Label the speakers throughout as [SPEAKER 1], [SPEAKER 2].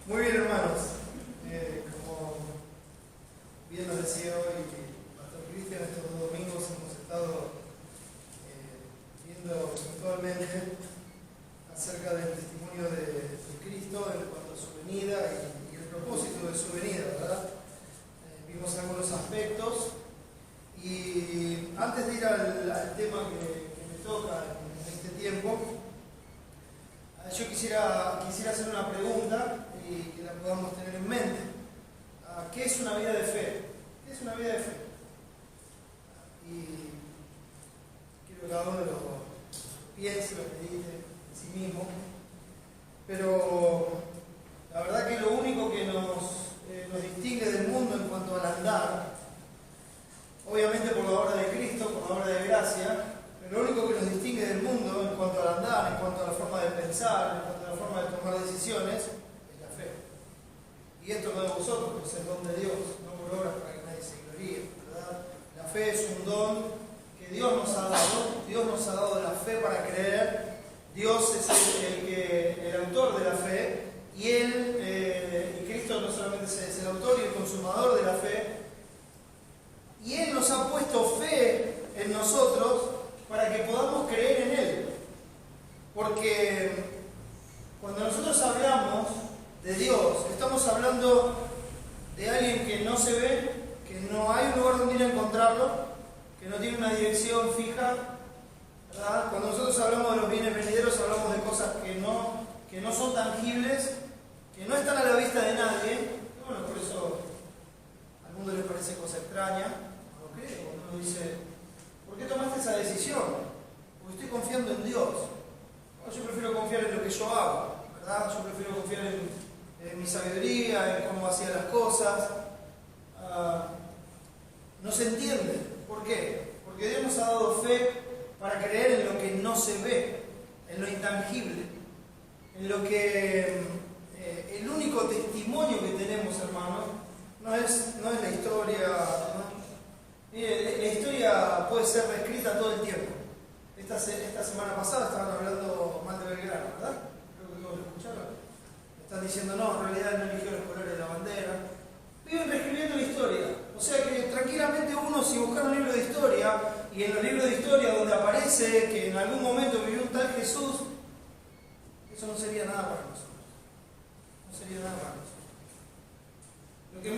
[SPEAKER 1] Muy bien, hermanos. Como bien nos decía hoy Pastor Cristian, estos 2 domingos hemos estado viendo puntualmente acerca del testimonio de Cristo en cuanto a su venida y el propósito de su venida, ¿verdad? Vimos algunos aspectos y antes de ir al tema que me toca en este tiempo, yo quisiera hacer una pregunta y que la podamos tener en mente. ¿Qué es una vida de fe? ¿Qué es una vida de fe? Y quiero que cada uno lo piense, lo medite en sí mismo. Pero la verdad que lo único que nos distingue del mundo en cuanto al andar, obviamente por la obra de Cristo, por la obra de gracia, pero lo único que nos distingue del mundo en cuanto al andar, en cuanto a la forma de pensar, en cuanto a la forma de tomar decisiones, es la fe. Y esto no de vosotros, pues es el don de Dios, no por obras para que nadie se gloríe, ¿verdad? La fe es un don que Dios nos ha dado. Dios nos ha dado la fe para creer. Dios es el autor de la fe, y Cristo no solamente es el autor y el consumador de la fe, y Él nos ha puesto fe en nosotros para que podamos creer en Él. Porque cuando nosotros hablamos de Dios, estamos hablando de alguien que no se ve, que no hay un lugar donde ir a encontrarlo, que no tiene una dirección fija, ¿verdad? Cuando nosotros hablamos de los bienes venideros, hablamos de cosas que no son tangibles, que no están a la vista de nadie. Y bueno, por eso al mundo le parece cosa extraña, ¿no cree? Cuando uno dice, ¿por qué tomaste esa decisión? Porque estoy confiando en Dios. No, yo prefiero confiar en lo que yo hago, ¿verdad? Yo prefiero confiar en mi sabiduría, en cómo hacía las cosas. No se entiende. ¿Por qué? Porque Dios nos ha dado fe para creer en lo que no se ve, en lo intangible, en lo que el único testimonio que tenemos, hermanos, no es la historia, ¿no? Mire, la historia puede ser reescrita todo el tiempo. Esta semana pasada estaban hablando mal de Belgrano, ¿verdad? Creo que todos lo escucharon. Están diciendo, no, en realidad no eligió los colores de la bandera. Viven reescribiendo la historia. O sea que tranquilamente uno, si buscara un libro de historia, y en los libros de historia donde aparece que en algún momento vivió un tal Jesús, eso no sería nada para nosotros. No sería nada para nosotros. Lo que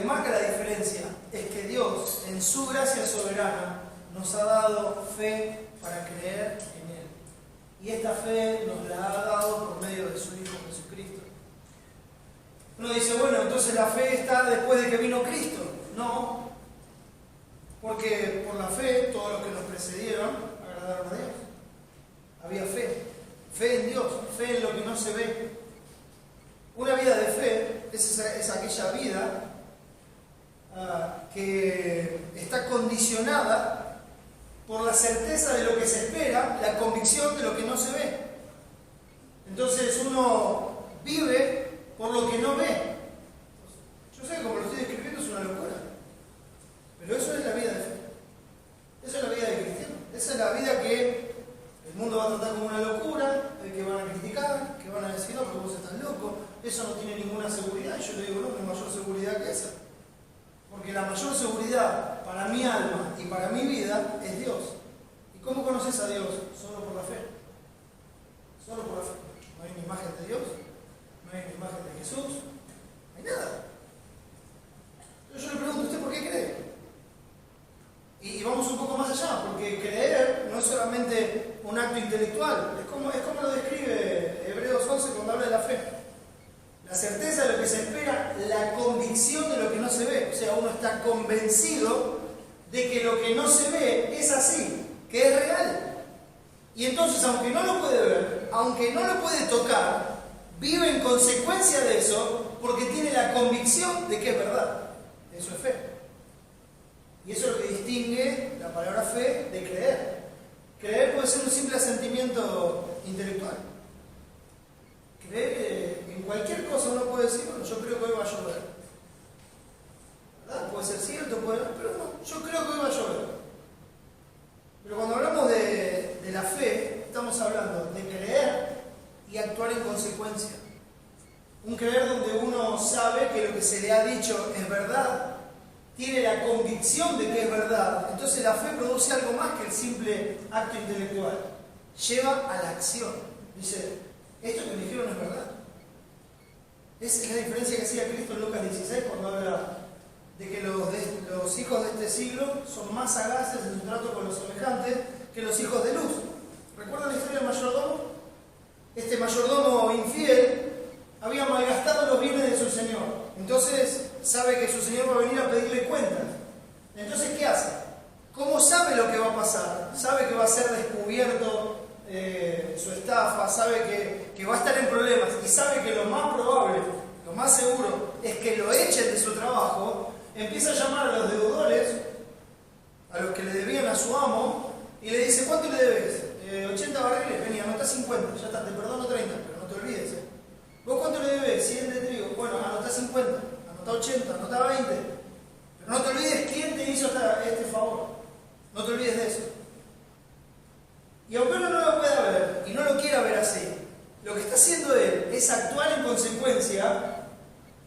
[SPEAKER 1] marca la diferencia es que Dios, en su gracia soberana, nos ha dado fe para creer en Él. Y esta fe nos la ha dado por medio de su Hijo Jesucristo. Uno dice, bueno, entonces la fe está después de que vino Cristo. No, porque por la fe, todos los que nos precedieron agradaron a Dios. Había fe en Dios, fe en lo que no se ve. Una vida de fe es aquella vida que está condicionada por la certeza de lo que se espera, la convicción de lo que no se ve. Entonces uno vive por lo que no ve. Yo sé que como lo estoy describiendo es una locura, pero eso es la vida de fe. Esa es la vida de cristiano. Esa es la vida que el mundo va a tratar como una locura, que van a criticar, que van a decir, no, porque vos estás loco, eso no tiene ninguna seguridad. Y yo le digo, no, no hay mayor seguridad que esa. Porque la mayor seguridad para mi alma y para mi vida es Dios. ¿Y cómo conoces a Dios? Solo por la fe. Solo por la fe. No hay una imagen de Dios, no hay una imagen de Jesús, no hay nada. Entonces yo le pregunto, ¿usted por qué cree? Y vamos un poco más allá, porque creer no es solamente un acto intelectual, es como lo describe Hebreos 11 cuando habla de la fe. La certeza de lo que se espera, la convicción de lo que no se ve. O sea, uno está convencido de que lo que no se ve es así, que es real. Y entonces, aunque no lo puede ver, aunque no lo puede tocar, vive en consecuencia de eso porque tiene la convicción de que es verdad. Eso es fe. Y eso es lo que distingue la palabra fe de creer. Creer puede ser un simple asentimiento intelectual. Creer en cualquier cosa uno puede decir, bueno, yo creo que hoy va a llover. ¿Verdad? Puede ser cierto, pero no, yo creo que hoy va a llover. Pero cuando hablamos de la fe, estamos hablando de creer y actuar en consecuencia. Un creer donde uno sabe que lo que se le ha dicho es verdad, tiene la convicción de que es verdad. Entonces la fe produce algo más que el simple acto intelectual. Lleva a la acción. Dice, esto que me dijeron es verdad. Esa es la diferencia que hacía Cristo en Lucas 16 cuando habla de que los hijos de este siglo son más sagaces en su trato con los semejantes que los hijos de luz. ¿Recuerdan la historia del mayordomo? Este mayordomo infiel había malgastado los bienes de su señor. Entonces sabe que su señor va a venir a pedirle cuentas. Entonces, ¿qué hace? ¿Cómo sabe lo que va a pasar? Sabe que va a ser descubierto su estafa, sabe que va a estar en problemas y sabe que lo más probable, lo más seguro, es que lo echen de su trabajo. Empieza a llamar a los deudores, a los que le debían a su amo, y le dice, ¿cuánto le debes? 80 barriles, vení, anotá 50, ya está, te perdono 30, pero no te olvides. ¿Vos cuánto le debes? 100 de trigo, bueno, anotá 50, anotá 80, anotá 20, pero no te olvides quién te hizo este favor, no te olvides de eso. Y aunque uno no lo pueda ver, y no lo quiera ver así, lo que está haciendo él es actuar en consecuencia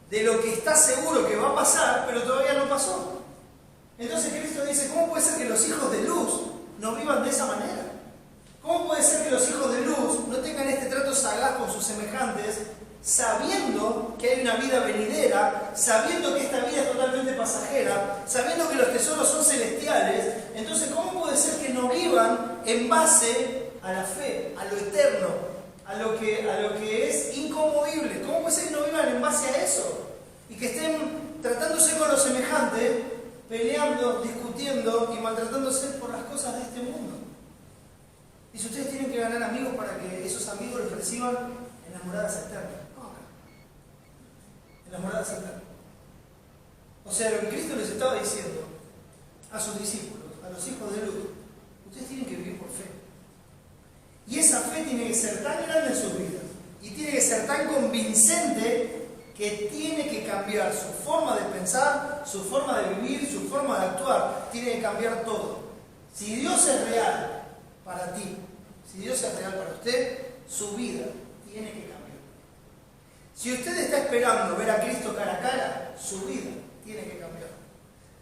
[SPEAKER 1] de lo que está seguro que va a pasar, pero todavía no pasó. Entonces Cristo dice, ¿cómo puede ser que los hijos de luz no vivan de esa manera? ¿Cómo puede ser que los hijos de luz no tengan este trato sagaz con sus semejantes, sabiendo que hay una vida venidera, sabiendo que esta vida es totalmente pasajera, sabiendo que los tesoros son celestiales? Entonces, ¿cómo puede ser que no vivan en base a la fe, a lo eterno, a lo que es inconmovible? ¿Cómo puede ser que no vivan en base a eso? Y que estén tratándose con los semejantes, peleando, discutiendo y maltratándose por las cosas de este mundo. Y si ustedes tienen que ganar amigos para que esos amigos los reciban en las moradas eternas. No acá. En las moradas eternas. O sea, lo que Cristo les estaba diciendo a sus discípulos, a los hijos de luz, ustedes tienen que vivir por fe. Y esa fe tiene que ser tan grande en sus vidas y tiene que ser tan convincente que tiene que cambiar su forma de pensar, su forma de vivir, su forma de actuar. Tiene que cambiar todo. Si Dios es real para ti, si Dios es real para usted, su vida tiene que cambiar. Si usted está esperando ver a Cristo cara a cara, su vida tiene que cambiar.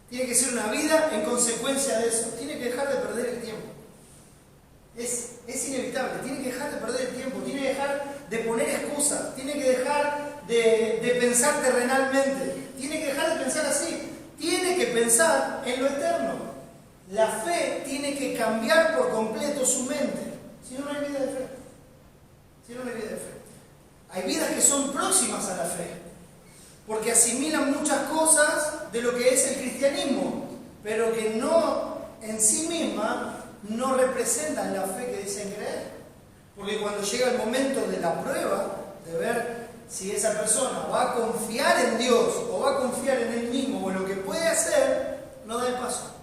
[SPEAKER 1] Tiene que ser una vida en consecuencia de eso. Tiene que dejar de perder el tiempo. Es inevitable. Tiene que dejar de perder el tiempo. Tiene que dejar de poner excusas. Tiene que dejar de pensar terrenalmente. Tiene que dejar de pensar así. Tiene que pensar en lo eterno. La fe tiene que cambiar por completo su mente. Si no, no hay vida de fe. Si no, no hay vida de fe. Hay vidas que son próximas a la fe, porque asimilan muchas cosas de lo que es el cristianismo, pero que no en sí misma no representan la fe que dicen creer. Porque cuando llega el momento de la prueba, de ver si esa persona va a confiar en Dios o va a confiar en él mismo o en lo que puede hacer, no da el paso.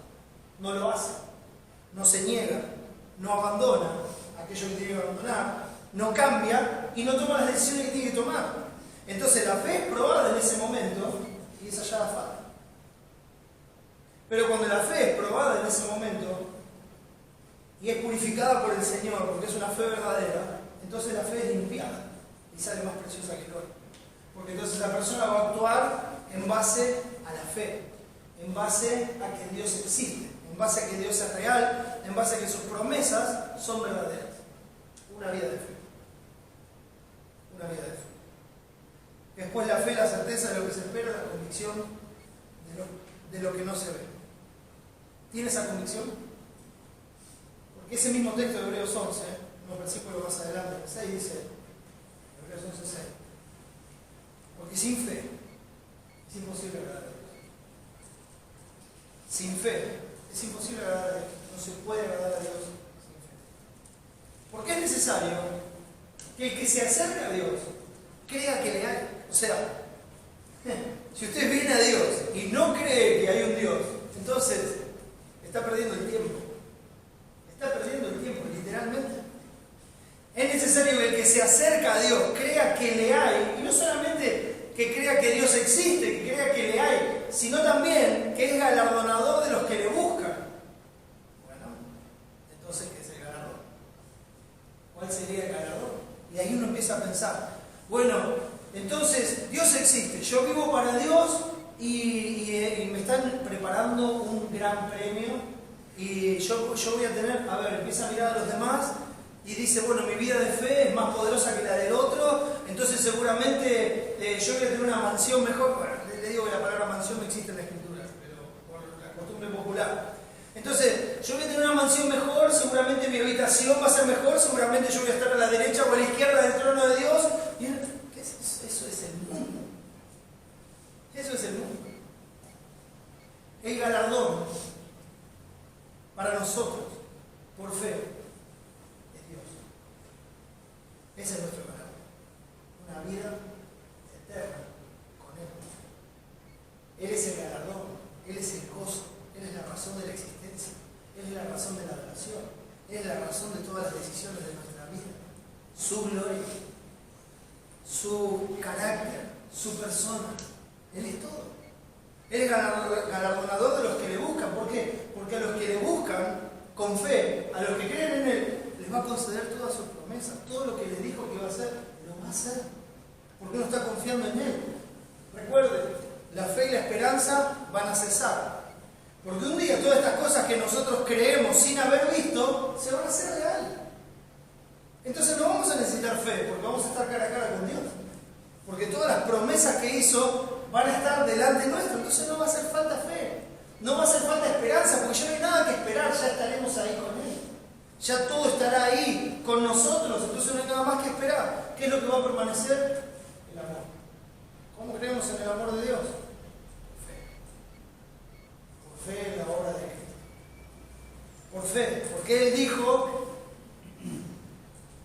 [SPEAKER 1] No lo hace, no se niega, no abandona aquello que tiene que abandonar, no cambia y no toma las decisiones que tiene que tomar. Entonces la fe es probada en ese momento y esa ya la falta. Pero cuando la fe es probada en ese momento y es purificada por el Señor, porque es una fe verdadera, entonces la fe es limpiada y sale más preciosa que el oro. Porque entonces la persona va a actuar en base a la fe, en base a que Dios existe, en base a que Dios es real, en base a que sus promesas son verdaderas. Una vida de fe. Una vida de fe. Después la fe, la certeza de lo que se espera, la convicción de lo que no se ve. ¿Tiene esa convicción? Porque ese mismo texto de Hebreos 11, unos versículos más adelante, el 6 dice, Hebreos 11, 6, porque sin fe es imposible agradar a Dios. Sin fe es imposible agradar a Dios. No se puede agradar a Dios sin fe. Porque es necesario que el que se acerca a Dios crea que le hay. O sea, si usted viene a Dios y no cree que hay un Dios, entonces está perdiendo el tiempo. Está perdiendo el tiempo, literalmente. Es necesario que el que se acerca a Dios crea que le hay, y no solamente que crea que Dios existe, que crea que le hay, sino también que es galardonador de los que le buscan. Bueno, entonces, ¿qué es el galardón? ¿Cuál sería el galardón? Y ahí uno empieza a pensar, bueno, Entonces, Dios existe, yo vivo para Dios y me están preparando un gran premio y yo voy a tener, a ver, empieza a mirar a los demás y dice, bueno, mi vida de fe es más poderosa que la del otro, entonces seguramente yo voy a tener una mansión mejor. Bueno, le digo que la palabra mansión no existe en la Escritura, pero por la costumbre popular. Entonces, yo voy a tener una mansión mejor, seguramente mi habitación va a ser mejor, seguramente yo voy a estar a la derecha o a la izquierda del trono de Dios. Y ¿qué es eso? Eso es el mundo. Eso es el mundo. El galardón para nosotros, por fe, es Dios. Ese es nuestro galardón. Una vida eterna con Él. Él es el galardón, Él es el gozo, Él es la razón de la existencia, Él es la razón de la adoración, Él es la razón de todas las decisiones de nuestra vida. Su gloria, su carácter, su persona, Él es todo. Él es galardonador de los que le buscan. ¿Por qué? Porque a los que le buscan con fe, a los que creen en Él, les va a conceder todas sus promesas. Todo lo que les dijo que iba a hacer, lo va a hacer. Porque uno está confiando en Él. Recuerden, la fe y la esperanza van a cesar. Porque un día todas estas cosas que nosotros creemos sin haber visto, se van a hacer real. Entonces no vamos a necesitar fe, porque vamos a estar cara a cara con Dios. Porque todas las promesas que hizo van a estar delante nuestro, entonces no va a hacer falta fe, no va a hacer falta esperanza, porque ya no hay nada que esperar, ya estaremos ahí con Él. Ya todo estará ahí con nosotros, entonces no hay nada más que esperar. ¿Qué es lo que va a permanecer? El amor. ¿Cómo creemos en el amor de Dios? Por fe en la obra de Cristo. Por fe, porque Él dijo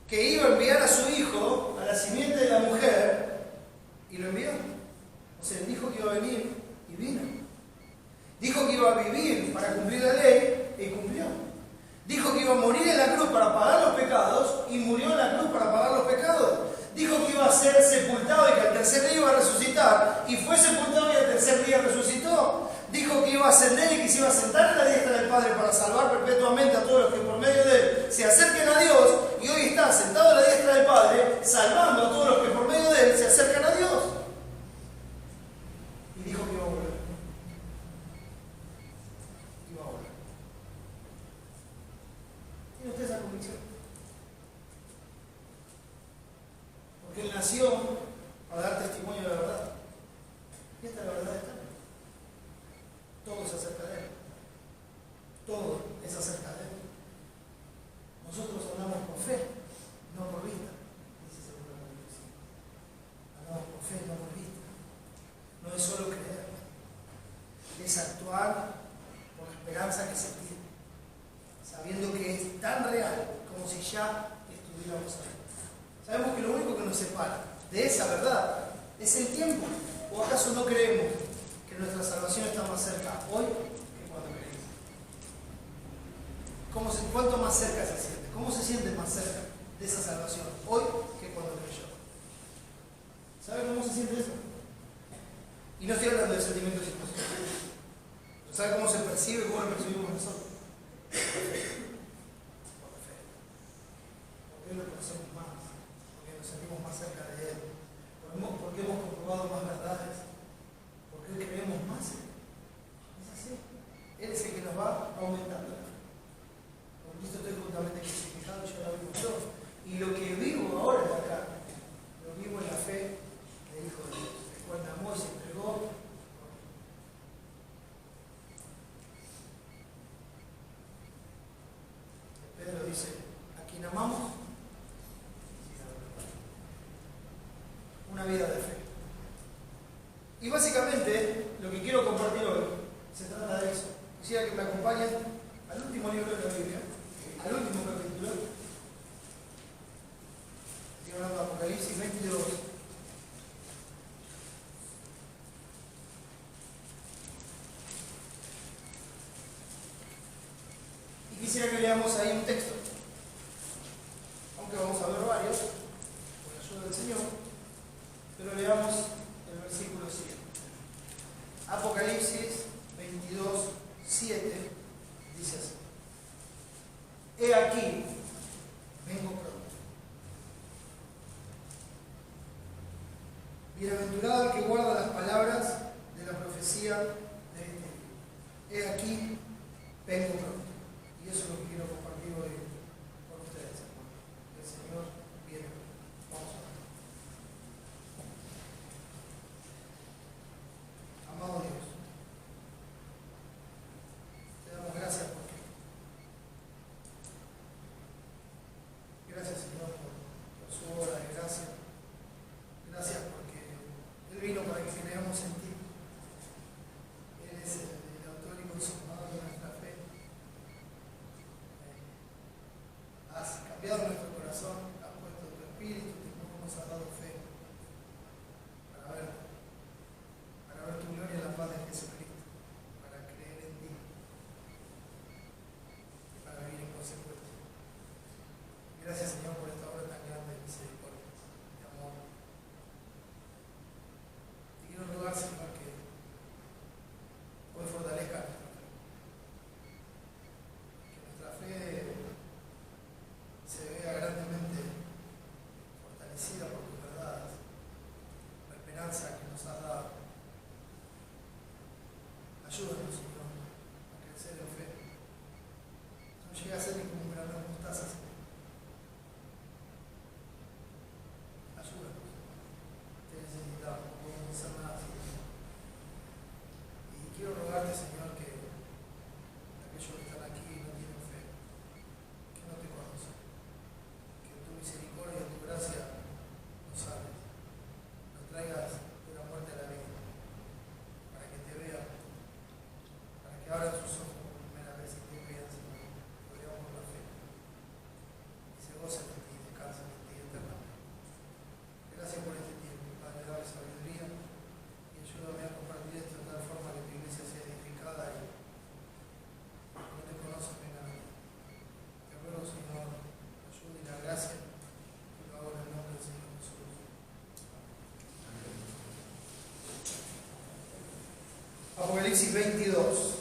[SPEAKER 1] que iba a enviar a su Hijo a la simiente de la mujer y lo envió. O sea, Él dijo que iba a venir y vino. Dijo que iba a vivir para cumplir la ley y cumplió. Dijo que iba a morir en la cruz para pagar los pecados y murió en la cruz para pagar los pecados. Dijo que iba a ser sepultado y que al tercer día iba a resucitar y fue sepultado y al tercer día resucitó. Dijo que iba a ascender y que se iba a sentar en la diestra del Padre para salvar perpetuamente a todos los que por medio de Él se acerquen a Dios, y hoy está sentado a la diestra del Padre salvando a todos los que por medio de Él se acercan a Dios. Y dijo que iba a volver. Iba a volver. ¿Tiene usted esa convicción? Porque Él nació para dar testimonio de la verdad. Y esta es la verdad eterna. Todo es acerca de Él. Todo es acerca de Él. Nosotros andamos por fe, no por vista, dice 2 Corintios 5. Andamos por fe, no por vista. No es solo creer, es actuar por la esperanza que se tiene, sabiendo que es tan real como si ya estuviéramos ahí. Sabemos que lo único que nos separa de esa verdad es el tiempo. ¿O acaso no creemos que nuestra salvación está más cerca hoy que cuando creímos? ¿Cuánto más cerca se siente? ¿Cómo se siente más cerca de esa salvación hoy que cuando creyó? ¿Sabe cómo se siente eso? Y no estoy hablando de sentimientos imposibles. ¿Sabe cómo se percibe? ¿Cómo lo percibimos nosotros? Por fe. Porque lo conocemos más. Porque nos sentimos más cerca de Él. Porque hemos comprobado más verdades. Porque creemos más en Él. Es así. Él es el que nos va aumentando. Con Cristo estoy juntamente crucificado y yo ahora vivo yo. Y lo que vivo ahora en la carne, lo vivo en la fe del Hijo de Dios, el cual me amó y se entregó. Pedro dice, a quien amamos, una vida de fe. Y básicamente, lo que quiero compartir hoy, se trata de eso. Quisiera que me acompañen al último libro de la Biblia, al último capítulo. Estoy hablando de Apocalipsis 22. Y quisiera que leamos ahí un texto. Aunque vamos a ver varios, con la ayuda del Señor, pero leamos el versículo 7. Apocalipsis 22, 7 dice así: He aquí, vengo pronto. Bienaventurado el que guarda las palabras de la profecía de este libro. He aquí, vengo pronto. Y eso es lo que quiero compartir hoy con ustedes, hermanos. El Señor viene. Vamos a ver. Amado Dios, te damos gracias porque gracias, Señor, por su obra de gracia. Gracias porque Él vino para que creamos en ti. Él es el autor y consumador de nuestra fe. Has cambiado nuestro corazón, has puesto tu espíritu, nos has dado fe para ver tu gloria en la paz de Jesucristo, para creer en ti y para vivir en consecuencia. Gracias, Señor, por esta obra tan grande de misericordia, de amor. Te quiero rogar, Señor, que hoy fortalezca nuestra fe, que nuestra fe se vea grandemente fortalecida por tus verdades, la esperanza que nos has dado. Ayúdanos, Señor, a crecer en fe. No llegue a ser ni como un grano de mostaza, Señor. Ayúdanos. Te necesitamos, no podemos hacer nada sin ti. Y quiero rogarte, Señor, que aquellos que están aquí y no tienen fe, que no te conocen, que tu misericordia y tu gracia nos salves, nos traigas de la muerte a la vida, para que te vean, para que abran sus ojos por primera vez y te vean, Señor, que vean por la fe, y se gocen de ti y descansen de ti eternamente. Gracias por este tiempo, Padre, dame sabiduría y ayúdame a compartir esto de tal forma que tu iglesia sea edificada y no te conozcan, vengan a mí. Te ruego, Señor, ayuda y la gracia, y lo hago en el nombre del Señor Jesús. Apocalipsis 22.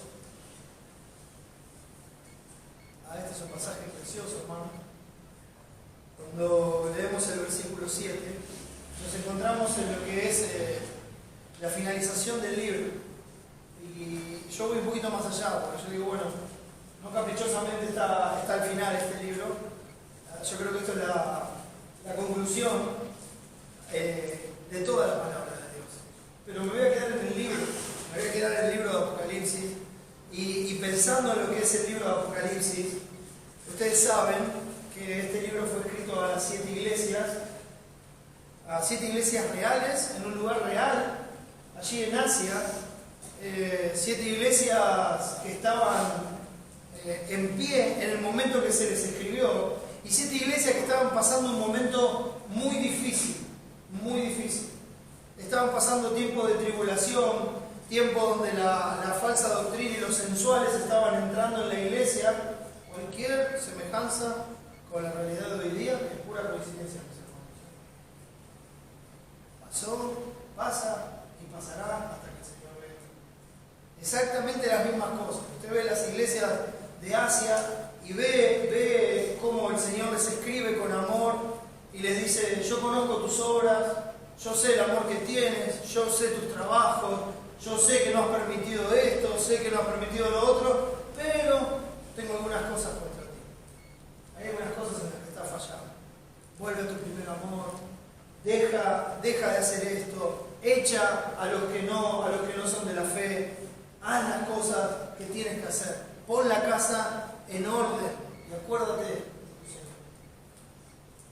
[SPEAKER 1] Este es un pasaje precioso, hermano. Cuando leemos el versículo 7, nos encontramos en lo que es la finalización del libro. Y yo voy un poquito más allá, porque yo digo, bueno, no caprichosamente está al final este libro. Yo creo que esto es la conclusión de toda la palabra de Dios. Pero me voy a quedar en el libro, me voy a quedar en el libro de Apocalipsis. Y pensando en lo que es el libro de Apocalipsis, ustedes saben que este libro fue escrito a las 7 iglesias, a 7 iglesias reales, en un lugar real, allí en Asia, 7 iglesias que estaban en pie en el momento que se les escribió, y 7 iglesias que estaban pasando un momento muy difícil, muy difícil. Estaban pasando tiempo de tribulación, tiempo donde la falsa doctrina y los sensuales estaban entrando en la iglesia. Cualquier semejanza con la realidad de hoy día es pura coincidencia, mis hermanos. Pasó, pasa y pasará hasta que el Señor venga. Exactamente las mismas cosas. Usted ve las iglesias de Asia y ve cómo el Señor les escribe con amor y les dice: yo conozco tus obras, yo sé el amor que tienes, yo sé tus trabajos, yo sé que no has permitido esto, sé que no has permitido lo otro, pero tengo algunas cosas contra ti. Hay algunas cosas en las que estás fallando. Vuelve a tu primer amor, deja de hacer esto, echa a los que no son de la fe, haz las cosas que tienes que hacer, pon la casa en orden y acuérdate.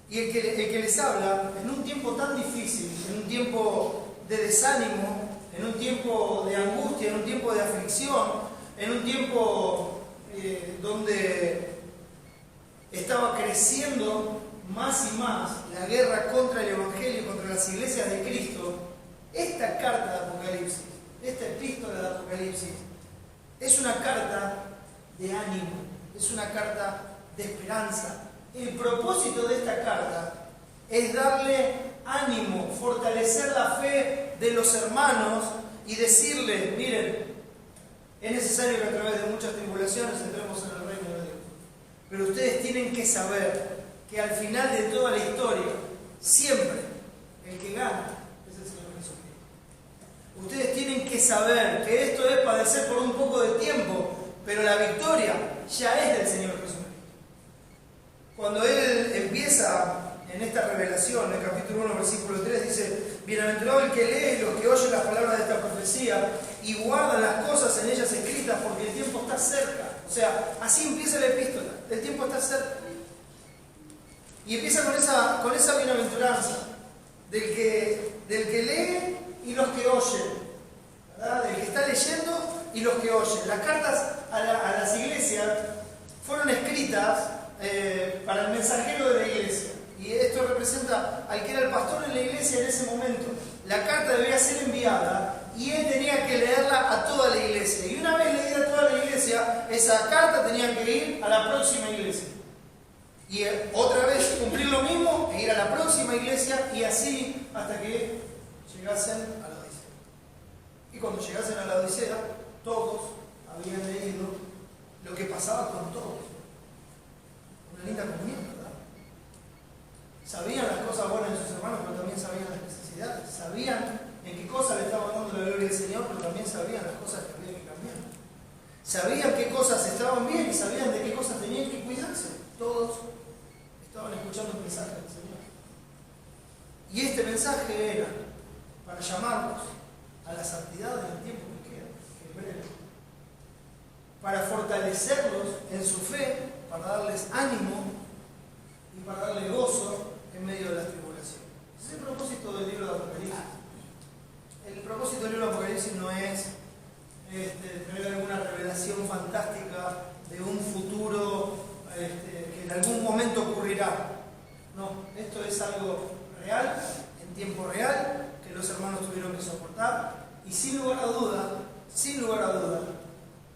[SPEAKER 1] Y el que les habla en un tiempo tan difícil, en un tiempo de desánimo, en un tiempo de angustia, en un tiempo de aflicción, en un tiempo donde estaba creciendo más y más la guerra contra el Evangelio y contra las iglesias de Cristo, esta carta de Apocalipsis, esta epístola de Apocalipsis, es una carta de ánimo, es una carta de esperanza. El propósito de esta carta es darle ánimo, fortalecer la fe de los hermanos y decirle: miren, es necesario que a través de muchas tribulaciones entremos en el reino de Dios, pero ustedes tienen que saber que al final de toda la historia, siempre el que gana es el Señor Jesús. que saber que esto es padecer por un poco de tiempo, pero la victoria ya es del Señor Jesucristo. Cuando Él empieza en esta revelación, en el capítulo 1, versículo 3, dice: bienaventurado el que lee y los que oyen las palabras de esta profecía y guardan las cosas en ellas escritas, porque el tiempo está cerca. O sea, así empieza la epístola, el tiempo está cerca. Y empieza con esa bienaventuranza del que lee y los que oyen, ¿verdad? Del que está leyendo y los que oyen. Las cartas a las iglesias fueron escritas para el mensajero de la iglesia. Y esto representa al que era el pastor en la iglesia en ese momento. La carta debía ser enviada y él tenía que leerla a toda la iglesia. Y una vez leída a toda la iglesia, esa carta tenía que ir a la próxima iglesia. Y otra vez cumplir lo mismo e ir a la próxima iglesia, y así hasta que llegasen a la Odisea. Y cuando llegasen a la Odisea, todos habían leído lo que pasaba con todos. Una linda comunión, ¿verdad? Sabían las cosas buenas de sus hermanos, pero también sabían las necesidades. Sabían en qué cosas le estaban dando la gloria al Señor, pero también sabían las cosas que había que cambiar. Sabían qué cosas estaban bien y sabían de qué cosas tenían que cuidarse. Todos estaban escuchando el mensaje del Señor. Y este mensaje era para llamarlos a la santidad en el tiempo que queda, que es breve. Para fortalecerlos en su fe, para darles ánimo y para darle gozo en medio de las tribulaciones. Ese es el propósito del libro de Apocalipsis. El propósito del libro de Apocalipsis no es tener alguna revelación fantástica de un futuro que en algún momento ocurrirá. No, esto es algo real, en tiempo real, que los hermanos tuvieron que soportar, y sin lugar a duda,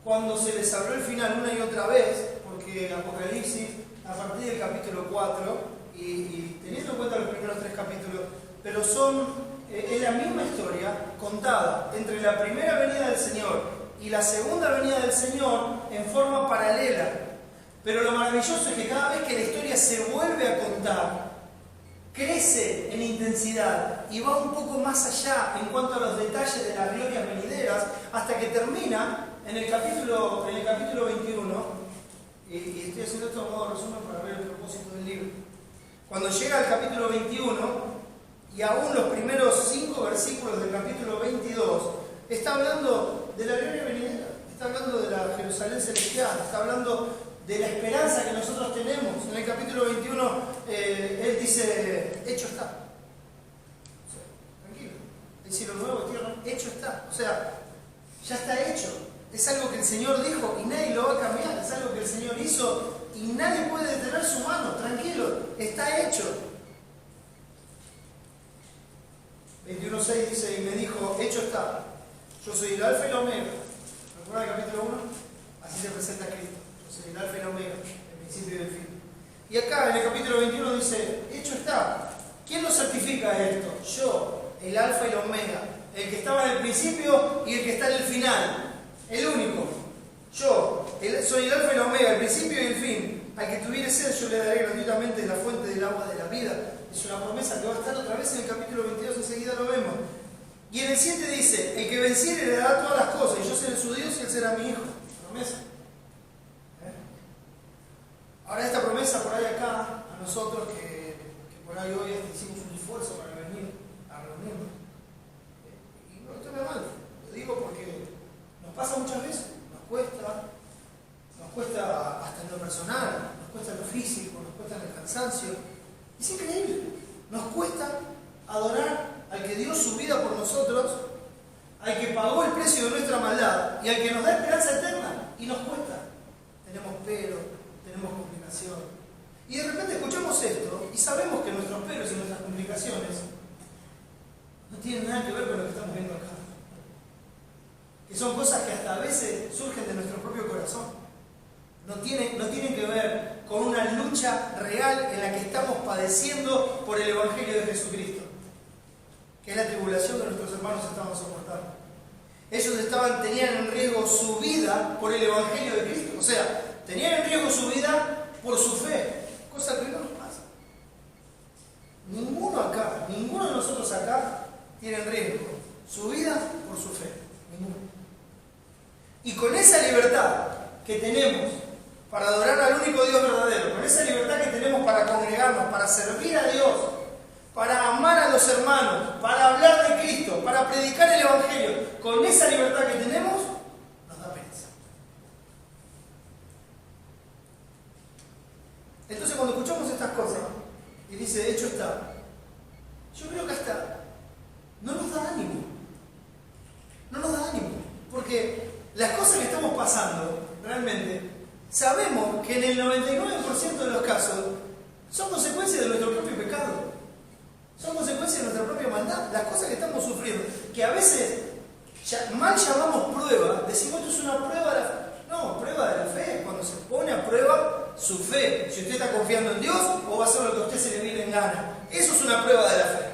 [SPEAKER 1] cuando se les habló el final una y otra vez, porque Apocalipsis, a partir del capítulo 4, y teniendo en cuenta los primeros 3 capítulos, pero es la misma historia contada entre la primera venida del Señor y la segunda venida del Señor en forma paralela. Pero lo maravilloso es que cada vez que la historia se vuelve a contar, crece en intensidad y va un poco más allá en cuanto a los detalles de las glorias venideras, hasta que termina en el capítulo 21, y estoy haciendo esto a modo de resumen para ver el propósito del libro. Cuando llega al capítulo 21, y aún los primeros 5 versículos del capítulo 22, está hablando de la gloria venidera, está hablando de la Jerusalén celestial, está hablando de la esperanza que nosotros tenemos. En el capítulo 21, él dice: hecho está. O sea, tranquilo, el cielo nuevo, tierra, hecho está. O sea, ya está hecho. Es algo que el Señor dijo y nadie lo va a cambiar. Es algo que el Señor hizo y nadie puede detener su mano. Tranquilo, está hecho. 21:6 dice: y me dijo: hecho está. Yo soy el alfa y la omega. ¿Recuerdan el capítulo 1? Así se presenta Cristo. Yo soy el alfa y la omega, el principio y el fin. Y acá en el capítulo 21 dice: hecho está. ¿Quién lo certifica esto? Yo, el alfa y la omega. El que estaba en el principio y el que está en el final. El único. Yo soy el alfa y la omega, el principio y el fin. Al que tuviere sed, yo le daré gratuitamente la fuente del agua de la vida. Es una promesa que va a estar otra vez en el capítulo 22, enseguida lo vemos. Y en el 7 dice: el que venciere le dará todas las cosas, y yo seré su Dios y él será mi hijo. Promesa. Ahora esta promesa por ahí acá, a nosotros que por ahí hoy hicimos un esfuerzo para venir a reunirnos. Y no estoy mal, lo digo porque nos pasa muchas veces, nos cuesta hasta en lo personal, nos cuesta en lo físico, nos cuesta en el cansancio. Es increíble, nos cuesta adorar al que dio su vida por nosotros, al que pagó el precio de nuestra maldad y al que nos da esperanza eterna, y nos cuesta. Tenemos pero, tenemos complicación. Y de repente escuchamos esto y sabemos que nuestros peros y nuestras complicaciones no tienen nada que ver con lo que estamos viendo acá. Que son cosas que hasta a veces surgen de nuestro propio corazón. No tienen que ver con una lucha real en la que estamos padeciendo por el Evangelio de Jesucristo, que es la tribulación que nuestros hermanos estaban soportando. Ellos tenían en riesgo su vida por el Evangelio de Cristo. O sea, tenían en riesgo su vida por su fe, cosa que no nos pasa. Ninguno de nosotros acá tiene en riesgo su vida por su fe. Ninguno. Y con esa libertad que tenemos para adorar al único Dios verdadero, con esa libertad que tenemos para congregarnos, para servir a Dios, para amar a los hermanos, para hablar de Cristo, para predicar el Evangelio, con esa libertad que tenemos, nos da pereza. Entonces cuando escuchamos estas cosas, y dice, hecho está, yo creo que hasta no nos da ánimo. No nos da ánimo. Porque las cosas que estamos pasando, realmente, sabemos que en el 99% de los casos son consecuencias de nuestro propio pecado. Son consecuencias de nuestra propia maldad. Las cosas que estamos sufriendo, que a veces mal llamamos prueba, decimos esto es una prueba de la fe. No, prueba de la fe es cuando se pone a prueba su fe. Si usted está confiando en Dios o va a hacer lo que a usted se le viene en gana. Eso es una prueba de la fe.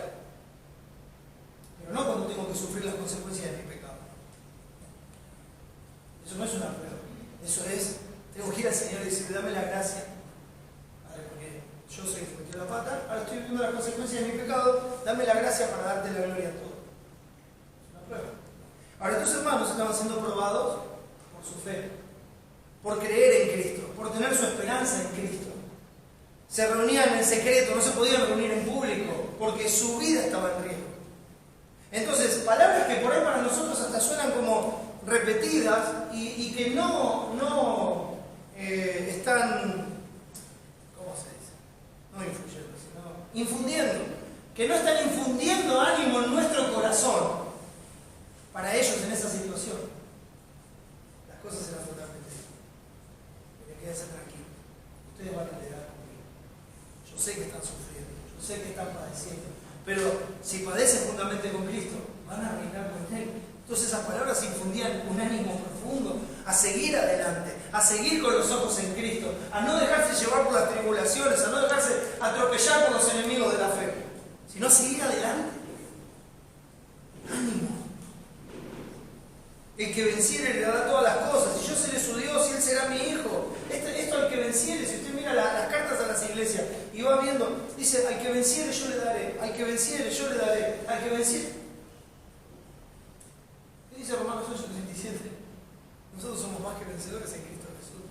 [SPEAKER 1] Pero no cuando tengo que sufrir las consecuencias de mi pecado. Eso no es una prueba. Eso es, tengo que ir al Señor y decirle, dame la gracia. Porque yo sé que metí la pata, ahora estoy viendo las consecuencias de mi pecado, dame la gracia para darte la gloria a todo. Es una prueba. Ahora estos hermanos estaban siendo probados por su fe, por creer en Cristo, por tener su esperanza en Cristo. Se reunían en secreto, no se podían reunir en público, porque su vida estaba en riesgo. Entonces, palabras que por ahí para nosotros hasta suenan como repetidas y que no están, ¿cómo se dice? No influyendo, sino infundiendo. Que no están infundiendo ánimo en nuestro corazón para ellos en esa situación. Las cosas serán totalmente diferentes. Pero quédense tranquilos. Ustedes van a liderar conmigo. Yo sé que están sufriendo, yo sé que están padeciendo. Pero si padecen juntamente con Cristo, van a reinar con Él. Entonces esas palabras infundían un ánimo profundo a seguir adelante, a seguir con los ojos en Cristo, a no dejarse llevar por las tribulaciones, a no dejarse atropellar por los enemigos de la fe, sino seguir adelante. Ánimo. El que venciere le dará todas las cosas, y yo seré su Dios y Él será mi hijo. Esto al que venciere, si usted mira las cartas a las iglesias y va viendo, dice, al que venciere yo le daré, al que venciere yo le daré, al que venciere. ¿Qué dice Romanos 8:37? Nosotros somos más que vencedores en Cristo Jesús.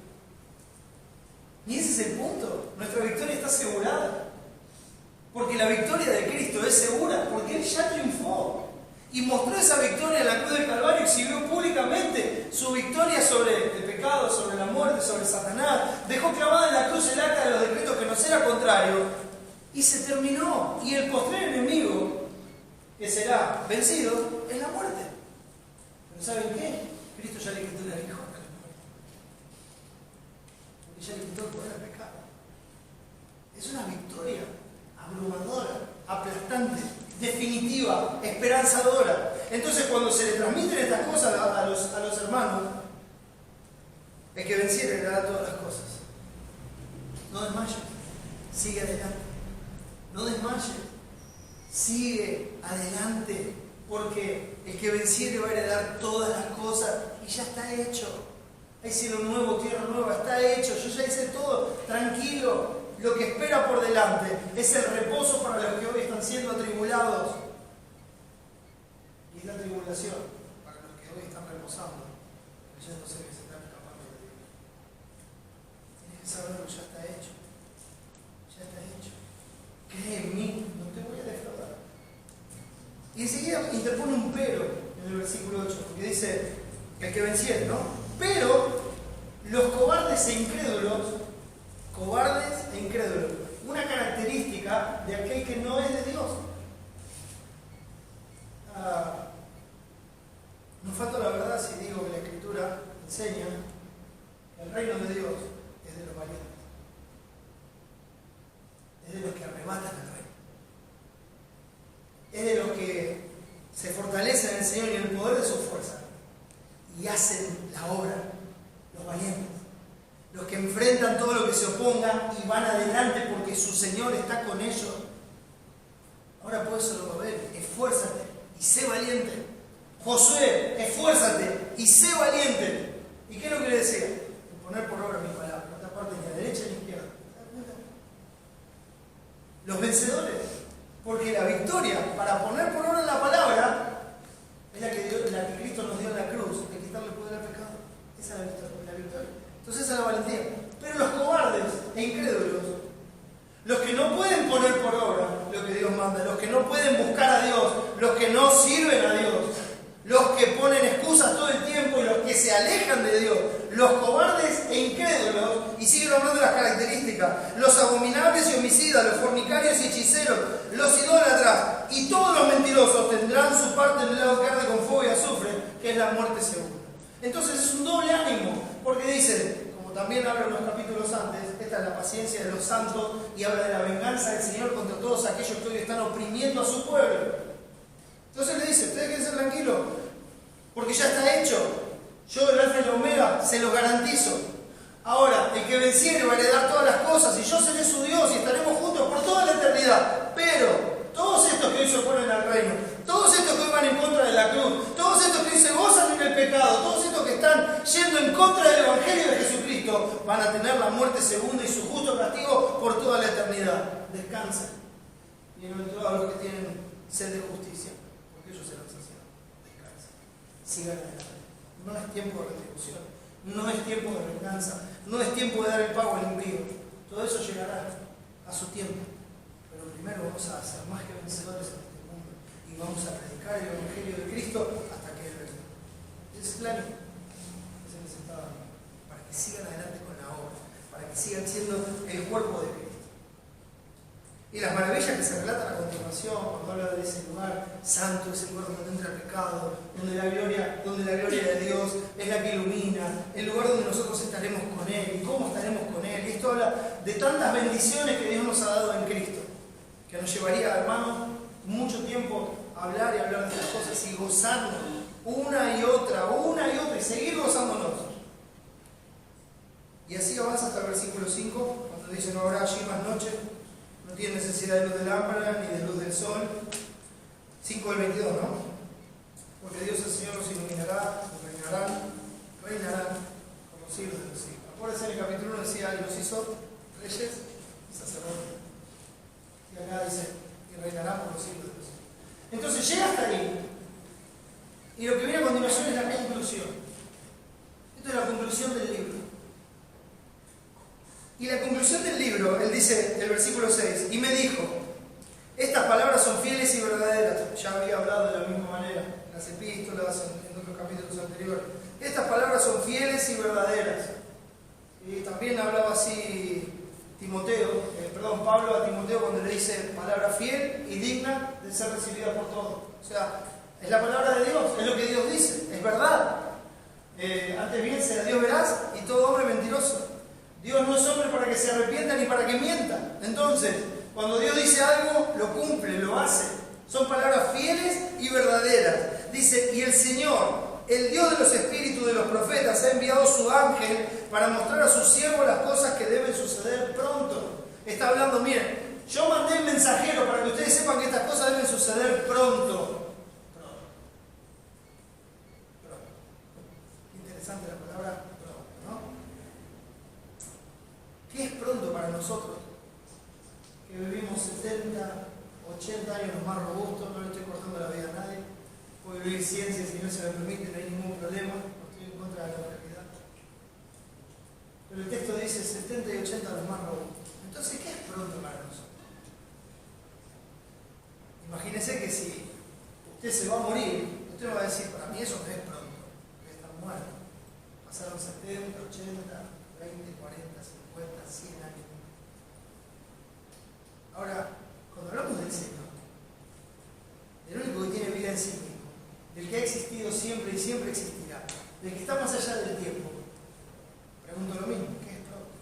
[SPEAKER 1] Y ese es el punto. Nuestra victoria está asegurada. Porque la victoria de Cristo es segura, porque Él ya triunfó. Y mostró esa victoria en la cruz del Calvario, exhibió públicamente su victoria sobre el pecado, sobre la muerte, sobre Satanás. Dejó clavada en la cruz el acta de los decretos que nos era contrario. Y se terminó. Y el postrer enemigo, que será vencido, es la muerte. Pero ¿saben qué? Cristo ya le quitó el aguijón a la muerte. Porque ya le quitó el poder al pecado. Es una victoria abrumadora, aplastante, definitiva, esperanzadora. Entonces cuando se le transmiten estas cosas a los hermanos, el que venciere le dará todas las cosas. No desmayes, sigue adelante. No desmayes, sigue adelante, porque el que venciere va a heredar todas las cosas y ya está hecho. Hay cielo nuevo, tierra nueva, está hecho, yo ya hice todo, tranquilo. Lo que espera por delante es el reposo para los que hoy están siendo atribulados. Y es la tribulación para los que hoy están reposando, creyéndose que se están escapando de Dios. Tienes que saberlo, ya está hecho. Ya está hecho. Cree en mí, no te voy a defraudar. Y enseguida interpone un pero en el versículo 8, porque dice el que venciere, ¿no? Pero los cobardes e incrédulos, una característica de aquel que no es de Dios. No falta la verdad si digo que la Escritura enseña que el reino de Dios es de los valientes, es de los que arrebatan el reino, es de los que se fortalecen en el Señor y en el poder de su fuerza y hacen la obra, los valientes. Los que enfrentan todo lo que se oponga y van adelante porque su Señor está con ellos. Ahora por eso lo va a ver. Esfuérzate y sé valiente. Josué, esfuérzate y sé valiente. ¿Y qué es lo que le decía? Poner por obra mi palabra. No te apartes ni a derecha ni a izquierda. Los vencedores. Porque la victoria para poner por obra la palabra es la que Cristo nos dio en la se alejan de Dios, los cobardes e incrédulos, y sigue nombrando las características, los abominables y homicidas, los fornicarios y hechiceros, los idólatras y todos los mentirosos tendrán su parte en el lago que arde con fuego y azufre, que es la muerte segura. Entonces es un doble ánimo, porque dice, como también habla en los capítulos antes, esta es la paciencia de los santos y habla de la venganza del Señor contra todos aquellos que hoy están oprimiendo a su pueblo. Entonces le dice, ustedes quieren ser tranquilos, porque ya está hecho. Yo, el Alfa y la Omega, se los garantizo. Ahora, el que venciere va a heredar todas las cosas, y yo seré su Dios, y estaremos juntos por toda la eternidad. Pero, todos estos que hoy se oponen al reino, todos estos que hoy van en contra de la cruz, todos estos que hoy se gozan en el pecado, todos estos que están yendo en contra del Evangelio de Jesucristo, van a tener la muerte segunda y su justo castigo por toda la eternidad. Descansen. Bienaventurados los que tienen sed de justicia, porque ellos serán saciados. Descansen. Sigan adelante. No es tiempo de retribución, no es tiempo de venganza, no es tiempo de dar el pago al impío. Todo eso llegará a su tiempo. Pero primero vamos a ser más que vencedores en este mundo y vamos a predicar el Evangelio de Cristo hasta que Él venga. Ese es el plan. Ese es el sentado para que sigan adelante con la obra, para que sigan siendo el cuerpo de Cristo. Y las maravillas que se relatan a continuación, cuando habla de ese lugar santo, ese lugar donde entra el pecado, donde la gloria de Dios es la que ilumina, el lugar donde nosotros estaremos con Él, y cómo estaremos con Él. Y esto habla de tantas bendiciones que Dios nos ha dado en Cristo, que nos llevaría, hermanos, mucho tiempo hablar y hablar de estas cosas y gozarnos una y otra, y seguir gozándonos. Y así avanza hasta el versículo 5, cuando dice, no habrá allí más noche. No tiene necesidad de luz de lámpara ni de luz del sol. 5 del 22, ¿no? Porque Dios el Señor los iluminará, reinarán por los siglos de los siglos. Acuérdense, en el capítulo 1 decía, y los hizo reyes y sacerdotes. Y acá dice, y reinarán por los siglos de los siglos. Entonces llega hasta ahí. Y lo que viene a continuación es la conclusión. Esto es la conclusión del libro. Y la conclusión del libro, él dice, el versículo 6, y me dijo, estas palabras son fieles y verdaderas. Ya había hablado de la misma manera en las epístolas, en otros capítulos anteriores. Estas palabras son fieles y verdaderas. Y también hablaba así Pablo a Timoteo cuando le dice palabra fiel y digna de ser recibida por todos. O sea, es la palabra de Dios, es lo que Dios dice, es verdad. Antes bien sea Dios veraz y todo hombre mentiroso. Dios no es hombre para que se arrepienta ni para que mienta. Entonces, cuando Dios dice algo, lo cumple, lo hace. Son palabras fieles y verdaderas. Dice, y el Señor, el Dios de los espíritus de los profetas, ha enviado su ángel para mostrar a sus siervos las cosas que deben suceder pronto. Está hablando, miren, yo mandé el mensajero para que ustedes sepan que estas cosas deben suceder pronto. Qué interesante la palabra pronto, ¿no? ¿Qué es pronto para nosotros? Que vivimos 70, 80 años los más robustos, no le estoy cortando la vida a nadie. Puedo vivir ciencia si no se me permite, no hay ningún problema, no estoy en contra de la realidad. Pero el texto dice 70 y 80 los más robustos. Entonces, ¿qué es pronto para nosotros? Imagínese que si usted se va a morir, usted va a decir, para mí eso no es pronto, porque está muerto. Pasaron 70, 80, 20, 40, 50, 100 años. Ahora, cuando hablamos del Señor, del único que tiene vida en sí mismo, del que ha existido siempre y siempre existirá, del que está más allá del tiempo, pregunto lo mismo, ¿qué es pronto?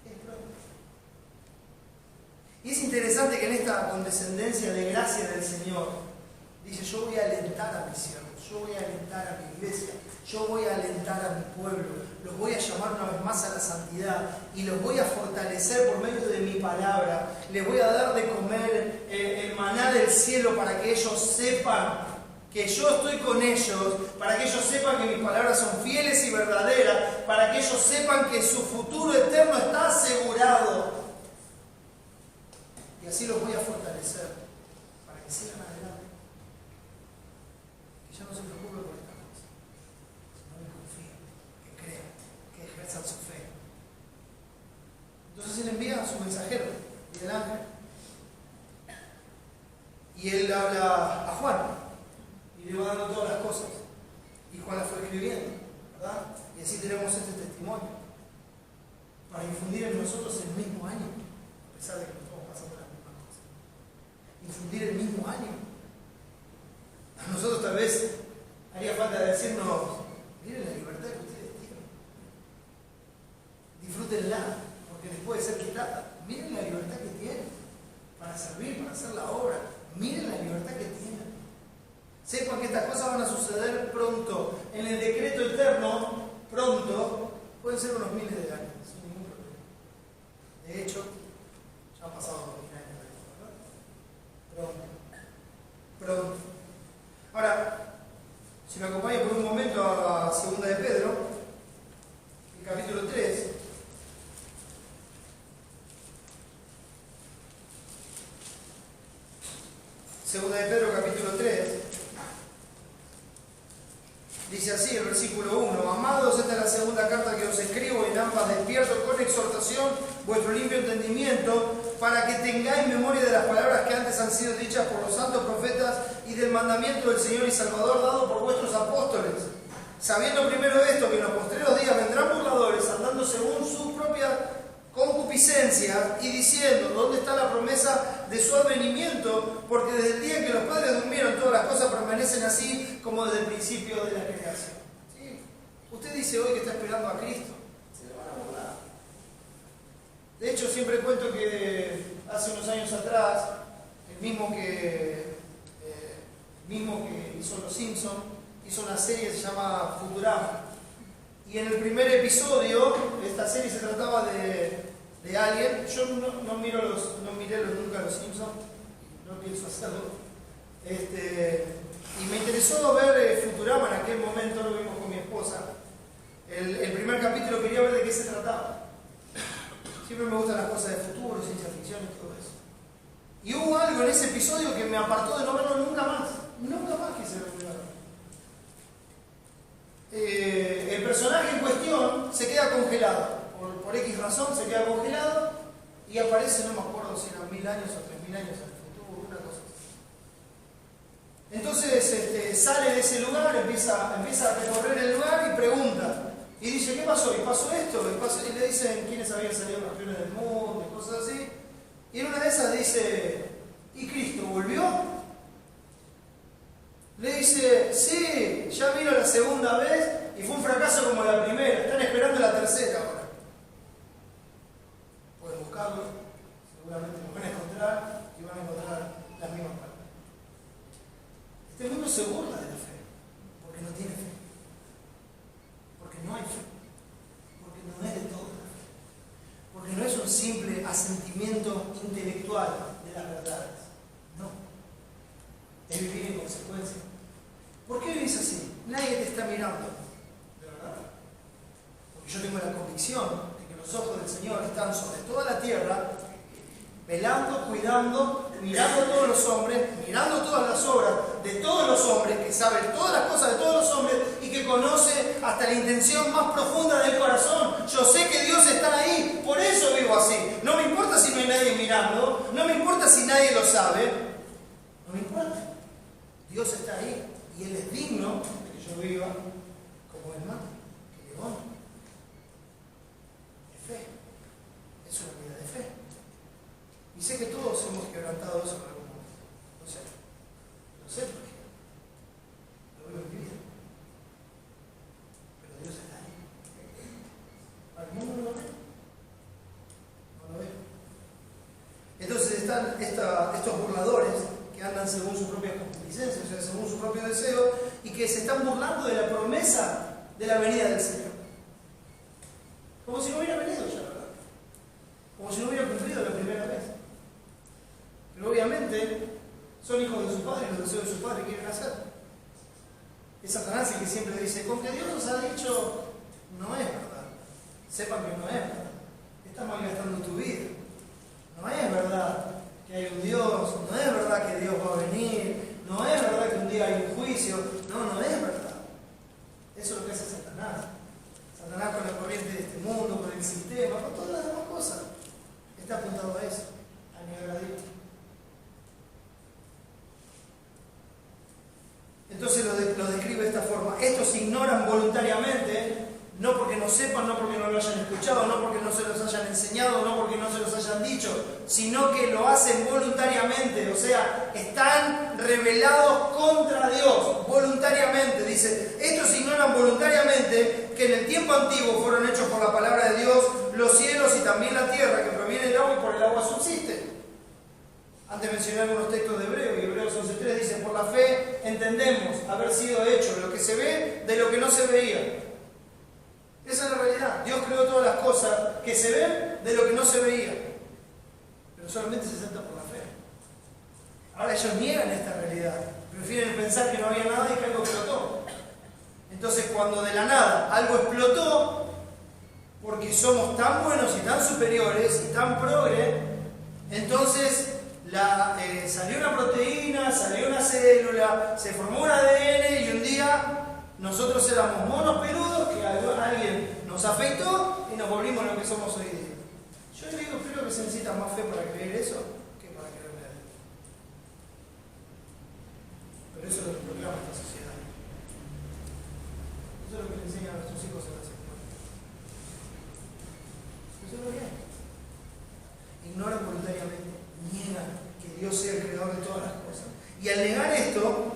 [SPEAKER 1] ¿Qué es pronto? Y es interesante que en esta condescendencia de gracia del Señor, dice, yo voy a alentar a mis siervos, yo voy a alentar a mi iglesia, yo voy a alentar a mi pueblo, los voy a llamar una vez más a la santidad y los voy a fortalecer por medio de mi palabra. Les voy a dar de comer el maná del cielo para que ellos sepan que yo estoy con ellos, para que ellos sepan que mis palabras son fieles y verdaderas, para que ellos sepan que su futuro eterno está asegurado. Y así los voy a fortalecer para que sigan adelante. Que ya no se preocupen por estas cosas, sino que confíen, que crean, que ejerzan su fe. Entonces él envía a su mensajero y el ángel. Y él habla a Juan y le va dando todas las cosas. y Juan la fue escribiendo, ¿verdad? Y así tenemos este testimonio, para infundir en nosotros el mismo ánimo, a pesar de que nos estamos pasando las mismas cosas. Infundir el mismo ánimo. A nosotros tal vez haría falta decirnos, miren la libertad que ustedes tienen, disfrútenla, porque les puede ser quitada. Miren la libertad que tienen para servir, para hacer la obra. Miren la libertad que tienen. Sepan que estas cosas van a suceder pronto. En el decreto eterno, pronto, pueden ser unos miles de años, sin ningún problema. De hecho, ya han pasado 2000 años de eso, ¿verdad? Pronto. Ahora, si me acompaña por un momento a 2 de Pedro, el capítulo 3. Segunda de Pedro, capítulo 3. Dice así el versículo 1: Amados, esta es la segunda carta que os escribo, en ambas despierto con exhortación vuestro limpio entendimiento, para que tengáis memoria de las palabras que antes han sido dichas por los santos profetas y del mandamiento del Señor y Salvador dado por vuestros apóstoles. Sabiendo primero esto, que en los postreros días vendrán burladores, andando según su propia concupiscencia y diciendo: ¿dónde está la promesa de su advenimiento? Porque desde el día en que los padres durmieron, todas las cosas permanecen así como desde el principio de la creación. ¿Sí? Usted dice hoy que está esperando a Cristo, se le van a burlar. De hecho, siempre cuento que hace unos años atrás, el mismo que hizo Los Simpsons, hizo una serie que se llama Futurama. Y en el primer episodio, esta serie se trataba de alguien. Yo no miré nunca Los Simpsons, no pienso hacerlo. Y me interesó ver Futurama en aquel momento, lo vimos con mi esposa. El primer capítulo quería ver de qué se trataba. Siempre me gustan las cosas de futuro, ciencia ficción y todo eso. Y hubo algo en ese episodio que me apartó de no verlo nunca más. Nunca más quise verlo. El personaje en cuestión se queda congelado. Por X razón se queda congelado y aparece, no me acuerdo si eran 1000 años o 3000 años en el futuro, una cosa así. Entonces sale de ese lugar, empieza a recorrer el lugar y pregunta. Y dice: ¿qué pasó? ¿Y pasó esto? Y le dicen quiénes habían salido campeones del mundo y cosas así. Y en una de esas dice: ¿y Cristo volvió? Le dice: sí, ya vino la segunda vez y fue un fracaso como la primera. Están esperando la tercera ahora. Pueden buscarlo, seguramente lo van a encontrar y van a encontrar las mismas palabras. Este mundo se burla de la fe, porque no tiene fe. Porque no hay fe. Porque no es de todo la fe. Porque no es un simple asentimiento intelectual de las verdades. No. Es vivir en consecuencia. ¿Por qué vivís así? Nadie te está mirando. ¿De verdad? Porque yo tengo la convicción de que los ojos del Señor están sobre toda la tierra, velando, cuidando, mirando a todos los hombres, mirando todas las obras de todos los hombres, que sabe todas las cosas de todos los hombres y que conoce hasta la intención más profunda del corazón. Yo sé que Dios está ahí, por eso vivo así. No me importa si no hay nadie mirando, no me importa si nadie lo sabe, no me importa. Dios está ahí y Él es digno de que yo viva como Él manda, que le honre. De fe. Es una vida de fe. Y sé que todos hemos quebrantado eso en algún momento. Lo sé porque lo veo en mi vida. Pero Dios está ahí. Al mundo no lo ve. No lo ve. Entonces están estos burladores que andan según su propia concupiscencia, o sea, según su propio deseo, y que se están burlando de la promesa de la venida del Señor. Como si no hubiera venido ya, ¿verdad? Como si no hubiera cumplido la primera vez. Pero obviamente son hijos de su padre y los deseos de su padre quieren hacer. Es Satanás el que siempre dice: con que Dios nos ha dicho, no es verdad. Sepan que no es verdad. Estás malgastando tu vida. No es verdad que hay un Dios, no es verdad que Dios va a venir, no es verdad que un día hay un juicio, no es verdad. Eso es lo que hace Satanás. Satanás con la corriente de este mundo, con el sistema, con todas las demás cosas. Está apuntado a eso, a negar a Dios. Entonces lo describe de esta forma: estos ignoran voluntariamente, no porque no sepan, no porque no lo hayan escuchado, no porque no se los hayan enseñado, no porque no se los hayan dicho, sino que lo hacen voluntariamente, o sea, están rebelados contra Dios, voluntariamente. Dice, estos ignoran voluntariamente que en el tiempo antiguo fueron hechos por la palabra de Dios los cielos y también la tierra, que proviene del agua y por el agua subsiste. Antes mencioné algunos textos de Hebreos, y Hebreos 11:3 dice, por la fe entendemos haber sido hecho lo que se ve de lo que no se veía. Esa es la realidad. Dios creó todas las cosas que se ven de lo que no se veía. Pero solamente se salta por la fe. Ahora ellos niegan esta realidad. Prefieren pensar que no había nada y que algo explotó. Entonces cuando de la nada algo explotó, porque somos tan buenos y tan superiores y tan progres, entonces salió una proteína, salió una célula, se formó un ADN y un día nosotros éramos monos peludos que alguien nos afectó y nos volvimos lo que somos hoy día. Yo le digo, creo que se necesita más fe para creer eso que para creerle a Dios. Pero eso es lo que proclama esta sociedad. Eso es lo que le enseñan a nuestros hijos en las escuelas. Eso es lo que hay. Ignoran voluntariamente, niegan que Dios sea el creador de todas las cosas. Y al negar esto,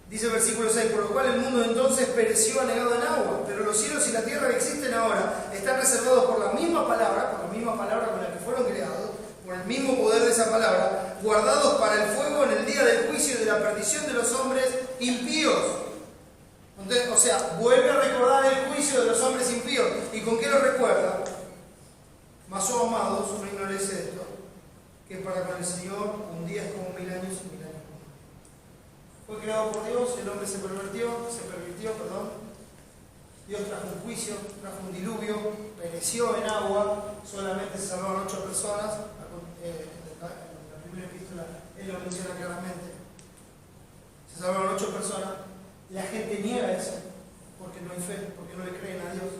[SPEAKER 1] dice el versículo 6, por lo cual el mundo entonces pereció anegado en agua, pero los cielos y la tierra que existen ahora están reservados por la misma palabra con la que fueron creados, por el mismo poder de esa palabra, guardados para el fuego en el día del juicio y de la perdición de los hombres impíos. Entonces, o sea, vuelve a recordar el juicio de los hombres impíos. ¿Y con qué lo recuerda? Mas, oh amados, no ignoréis esto, que para con el Señor un día es como 1000 años y 1000 años. Fue creado por Dios, el hombre se pervirtió, Dios trajo un juicio, trajo un diluvio, pereció en agua, solamente se salvaron 8 personas. En la primera epístola él lo menciona claramente. Se salvaron 8 personas. La gente niega eso, porque no hay fe, porque no le creen a Dios.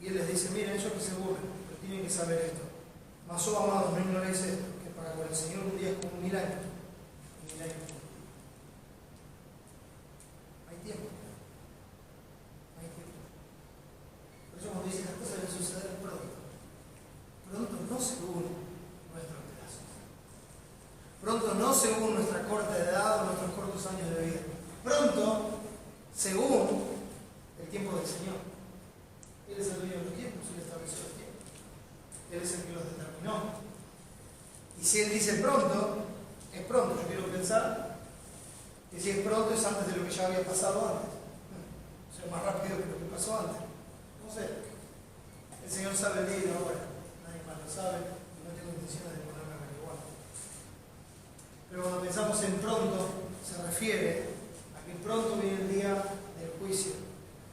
[SPEAKER 1] Y él les dice, miren, ellos que se burlen, pero tienen que saber esto. Mas, oh amados, no ignoréis esto, que para con el Señor un día es como 1000 años. Hay tiempo. Por eso cuando dice las cosas deben suceder pronto. Pronto no según nuestros plazos. Pronto no según nuestra corta edad o nuestros cortos años de vida. Pronto según el tiempo del Señor. Él es el dueño de los tiempos, Él estableció los tiempos. Él es el que los determinó. Y si Él dice pronto, es pronto. Yo quiero pensar que si es pronto es antes de lo que ya había pasado antes. O sea, más rápido que lo que pasó antes. No sé. El Señor sabe el día y la hora. Nadie más lo sabe y no tengo intenciones de ponerme a averiguar. Pero cuando pensamos en pronto, se refiere a que pronto viene el día del juicio.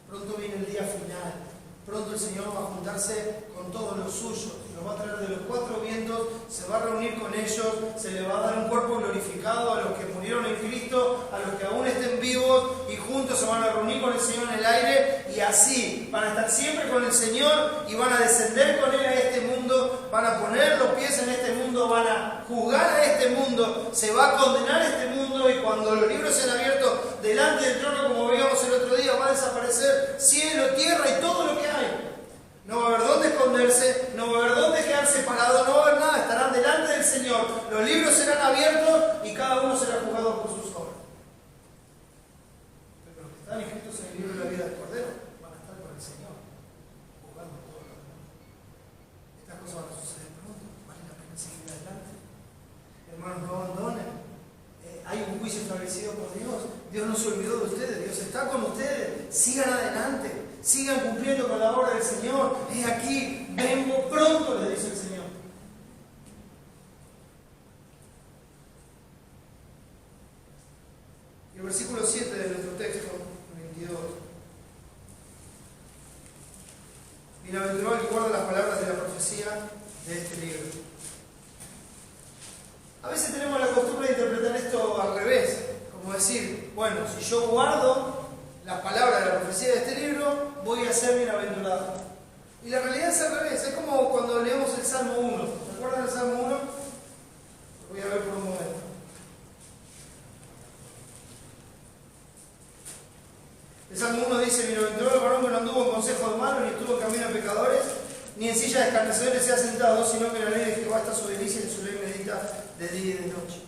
[SPEAKER 1] Pronto viene el día final. Pronto el Señor va a juntarse con todos los suyos, los va a traer de los 4 vientos, se va a reunir con ellos, se le va a dar un cuerpo glorificado a los que murieron en Cristo, a los que aún estén vivos, y juntos se van a reunir con el Señor en el aire, y así van a estar siempre con el Señor y van a descender con Él a este mundo, van a poner los pies en este mundo, van a juzgar a este mundo, se va a condenar a este mundo, y cuando los libros sean abiertos delante del trono, como veíamos el otro día, va a desaparecer cielo, tierra y todo lo que hay. No va a haber dónde esconderse, no va a haber dónde quedarse parado, no va a haber nada, estarán delante del Señor, los libros serán abiertos y cada uno será juzgado por sus obras. Pero los que están inscritos en el libro de la vida del Cordero van a estar con el Señor, juzgando todo lo demás. Estas cosas van a suceder pronto, vale la pena seguir adelante. Hermanos, no abandonen. Hay un juicio establecido por Dios. Dios no se olvidó de ustedes, Dios está con ustedes. Sigan adelante. Sigan cumpliendo con la obra del Señor. He aquí, vengo pronto, le dice el Señor. Y el versículo 7 de nuestro texto, 22. Bienaventurado el que guarda las palabras de la profecía de este libro. A veces tenemos la costumbre de interpretar esto al revés. Como decir, bueno, si yo guardo las palabras de la profecía de este libro, voy a ser bienaventurado. Y la realidad es al revés. Es como cuando leemos el Salmo 1. ¿Se acuerdan del Salmo 1? Lo voy a ver por un momento. Salmo 1 dice: bienaventurado el varón que no anduvo en consejo de malos, ni estuvo en camino de pecadores, ni en silla de escarnecedores se ha sentado, sino que en la ley de Jehová está su delicia y en su ley medita de día y de noche.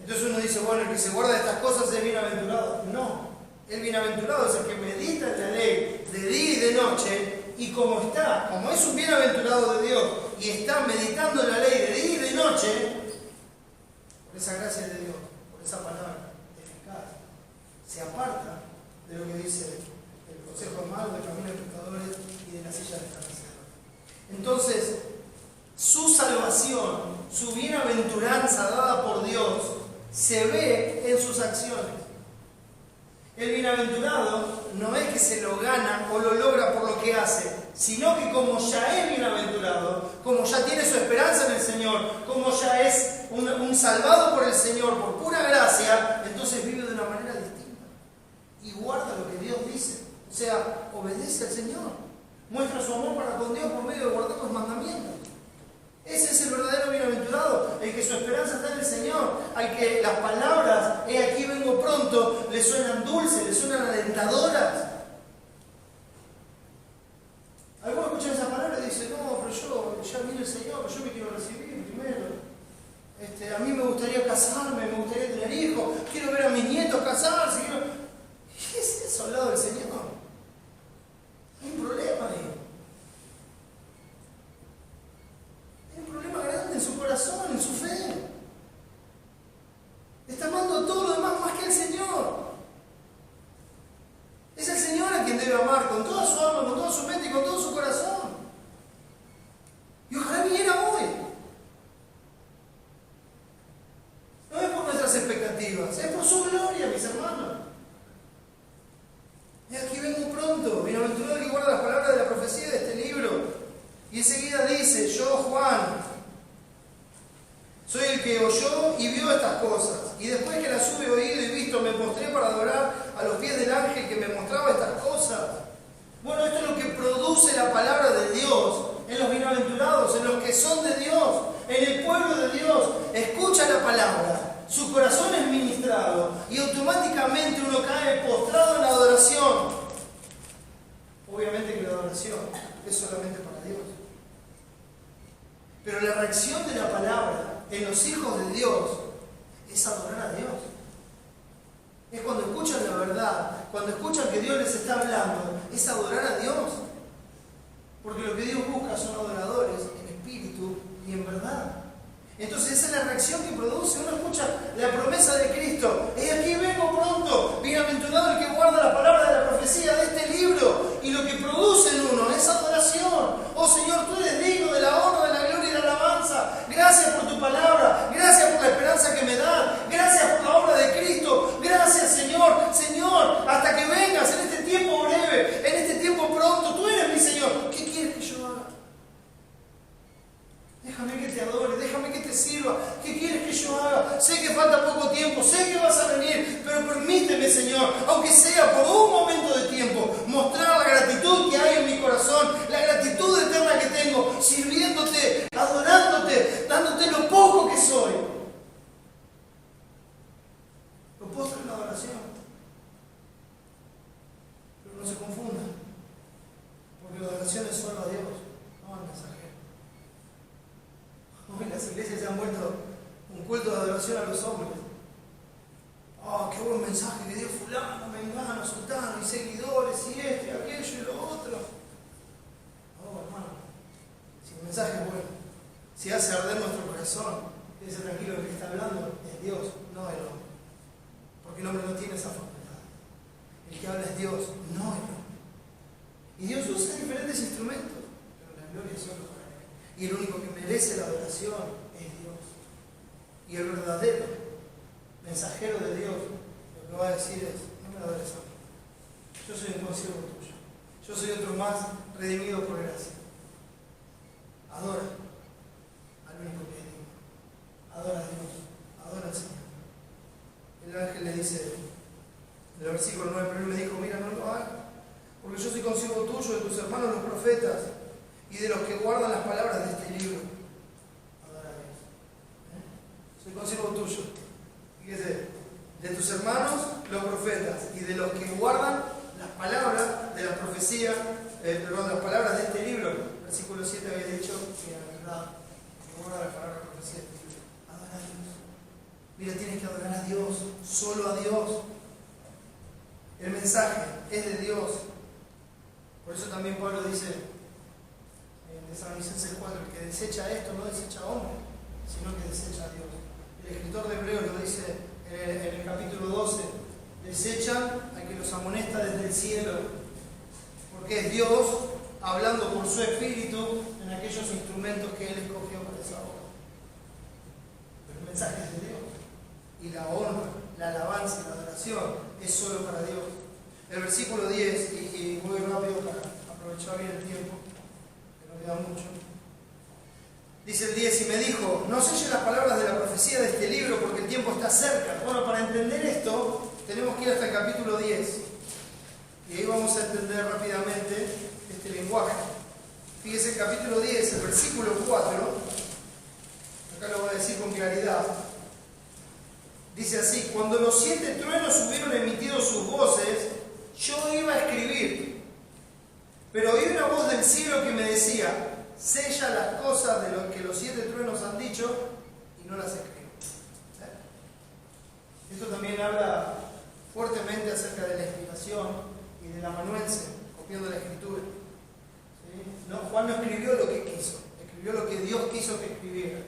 [SPEAKER 1] Entonces uno dice: bueno, el que se guarda de estas cosas es bienaventurado. No, el bienaventurado es el que medita en la ley de día y de noche, y como es un bienaventurado de Dios y está meditando en la ley de día y de noche, por esa gracia de Dios, por esa palabra eficaz, se aparta de lo que dice el consejo malo, del camino de pecadores y de la silla de escarnecedores. Entonces, su salvación, su bienaventuranza dada por Dios, se ve en sus acciones. El bienaventurado no es que se lo gana o lo logra por lo que hace, sino que como ya es bienaventurado, como ya tiene su esperanza en el Señor, como ya es un salvado por el Señor, por pura gracia, entonces vive de una manera distinta y guarda lo que Dios dice. O sea, obedece al Señor, muestra su amor para con Dios por medio de guardar los mandamientos. Ese es el verdadero bienaventurado, el que su esperanza está en el Señor, al que las palabras, he aquí vengo pronto, le suenan dulces, le suenan alentadoras. Algunos escuchan esas palabras y dicen: no, pero yo ya vine el Señor, pero yo me quiero recibir primero. A mí me gustaría casarme, me gustaría tener hijos, quiero ver a mis nietos casarse. ¿Qué es eso al lado del Señor? Hay un problema ahí. Hay un problema grande en su corazón, en su fe. Está amando todo lo demás más que el Señor. Es el Señor a quien debe amar con toda su alma, con toda su mente y con todo su corazón. Y ojalá viniera hoy. No es por nuestras expectativas, es por su gloria, mis hermanos. Y aquí vengo pronto, bienaventurado el que guarda las palabras de la profecía de este libro. Y enseguida dice: yo, Juan, soy el que oyó y vio estas cosas. Y después que las hube oído y visto, me postré para adorar a los pies del ángel que me mostraba estas cosas. Bueno, esto es lo que produce la palabra de Dios en los bienaventurados, en los que son de Dios, en el pueblo de Dios. Escucha la palabra, su corazón es ministrado y automáticamente uno cae postrado en la adoración. Obviamente que la adoración es solamente para Dios. Pero la reacción de la palabra en los hijos de Dios es adorar a Dios. Es cuando escuchan la verdad, cuando escuchan que Dios les está hablando, es adorar a Dios. Porque lo que Dios busca son adoradores en espíritu y en verdad. Entonces esa es la reacción que produce. Uno escucha la promesa de Cristo: he aquí vengo pronto, bienaventurado el que guarda la palabra de la profecía de este libro. Y lo que produce en uno es adoración. Oh Señor, tú eres digno de la honra, de la gloria y de la alabanza. Gracias por tu palabra, gracias por la esperanza que me das, gracias por la obra de Cristo. Gracias, Señor. Señor, hasta que vengas en este tiempo breve, en este tiempo pronto, tú eres mi Señor. ¿Qué quieres que yo haga? Déjame que te adore, déjame que te sirva. ¿Qué quieres que yo haga? Sé que falta poco tiempo, sé que vas a venir, pero permíteme, Señor, aunque sea por un momento de tiempo, mostrar la gratitud que hay en mi corazón, la gratitud eterna que tengo, sirviéndote, adorándote, dándote lo poco que soy. Lo postro en la adoración. Pero no se confundan, porque la adoración es solo a Dios, no al mensajero. Hoy las iglesias se han vuelto un culto de adoración a los hombres. ¡Oh, qué buen mensaje que dio fulano, mengano, sultano, y seguidores, y esto, y aquello, y lo otro! Oh, hermano, si el mensaje es bueno, si hace arder nuestro corazón, quédese tranquilo, que el que está hablando es Dios, no el hombre. Porque el hombre no tiene esa facultad. El que habla es Dios, no el hombre. Y Dios usa diferentes instrumentos, pero la gloria es solo para Él. Y el único que merece la adoración es Dios. Y el verdadero mensajero de Dios lo que va a decir es: no me adores a mí. Yo soy un consiervo tuyo. Yo soy otro más redimido por gracia. Adora al único que es digno. Adora a Dios. Adora al Señor. El ángel le dice en el versículo 9, pero él me dijo: mira, no lo hagas, porque yo soy consiervo tuyo, de tus hermanos los profetas y de los que guardan las palabras de este libro. Adora a Dios. Soy consiervo tuyo. Fíjese, de tus hermanos los profetas y de los que guardan las palabras de la profecía, las palabras de este libro. Versículo 7 había dicho que la verdad, que guarda las palabras de la profecía de este libro. Adora a Dios. Mira, tienes que adorar a Dios, solo a Dios. El mensaje es de Dios. Por eso también Pablo dice en Tesalonicenses 4, el que desecha esto no desecha a hombre, sino que desecha a Dios. El escritor de Hebreos lo dice en el capítulo 12, desechan al que los amonesta desde el cielo, porque es Dios hablando por su espíritu en aquellos instrumentos que Él escogió para esa obra. Pero el mensaje es de Dios, y la honra, la alabanza y la adoración es solo para Dios. El versículo 10, y muy rápido para aprovechar bien el tiempo, que no queda mucho. Dice el 10, y me dijo, no selles las palabras de la profecía de este libro porque el tiempo está cerca. Bueno, para entender esto, tenemos que ir hasta el capítulo 10. Y ahí vamos a entender rápidamente este lenguaje. Fíjese el capítulo 10, el versículo 4. Acá lo voy a decir con claridad. Dice así, cuando los 7 truenos hubieron emitido sus voces, yo iba a escribir. Pero oí una voz del cielo que me decía, sella las cosas de lo que los 7 truenos han dicho y no las escribe. Esto también habla fuertemente acerca de la inspiración y del amanuense, copiando la escritura. ¿Sí? No, Juan no escribió lo que quiso, escribió lo que Dios quiso que escribiera.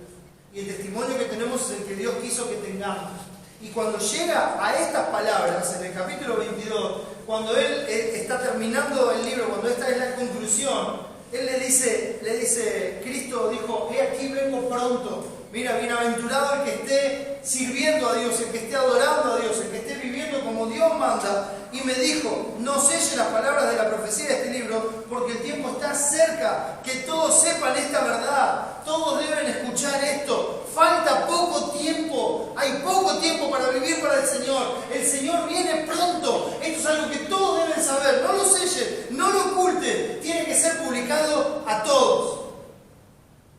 [SPEAKER 1] Y el testimonio que tenemos es el que Dios quiso que tengamos. Y cuando llega a estas palabras, en el capítulo 22, cuando él está terminando el libro, cuando esta es la conclusión, él le dice, Cristo dijo, he aquí vengo pronto. Mira, bienaventurado el que esté sirviendo a Dios, el que esté adorando a Dios, el que esté viviendo como Dios manda. Y me dijo, no selle las palabras de la profecía de este libro, porque el tiempo está cerca, que todos sepan esta verdad, todos deben escuchar esto. Falta poco tiempo, hay poco tiempo para vivir para el Señor viene pronto. Esto es algo que todos deben saber, no lo selle, no lo oculte, tiene que ser publicado a todos.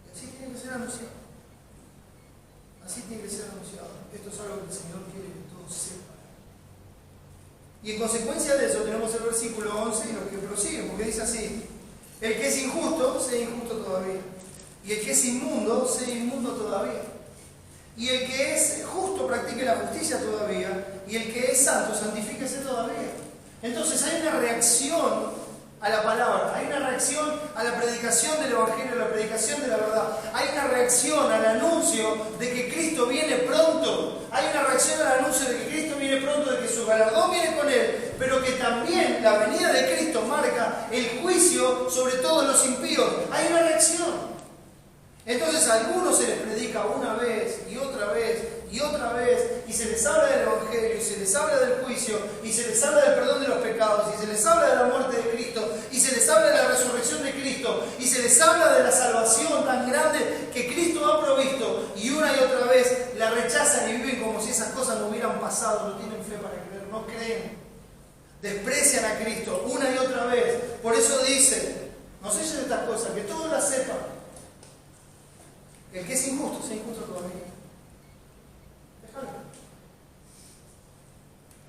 [SPEAKER 1] Y así tiene que ser anunciado. Así tiene que ser anunciado. Esto es algo que el Señor quiere que todos sepan. Y en consecuencia de eso tenemos el versículo 11 y lo que prosigue, porque dice así, el que es injusto, sea injusto todavía. Y el que es inmundo, sea inmundo todavía. Y el que es justo, practique la justicia todavía. Y el que es santo, santifíquese todavía. Entonces hay una reacción a la palabra, hay una reacción a la predicación del Evangelio, a la predicación de la verdad. Hay una reacción al anuncio de que Cristo viene pronto. Hay una reacción al anuncio de que Cristo viene pronto, de que su galardón viene con Él, pero que también la venida de Cristo marca el juicio sobre todos los impíos. Hay una reacción. Entonces a algunos se les predica una vez y otra vez y otra vez, y se les habla del Evangelio, y se les habla del juicio, y se les habla del perdón de los pecados, y se les habla de la muerte de Cristo, y se les habla de la resurrección de Cristo, y se les habla de la salvación tan grande que Cristo ha provisto, y una y otra vez la rechazan y viven como si esas cosas no hubieran pasado, no tienen fe para creer, no creen, desprecian a Cristo una y otra vez. Por eso dice, no sé si de estas cosas, que todos las sepan. El que es injusto, sea injusto todavía. Déjalo.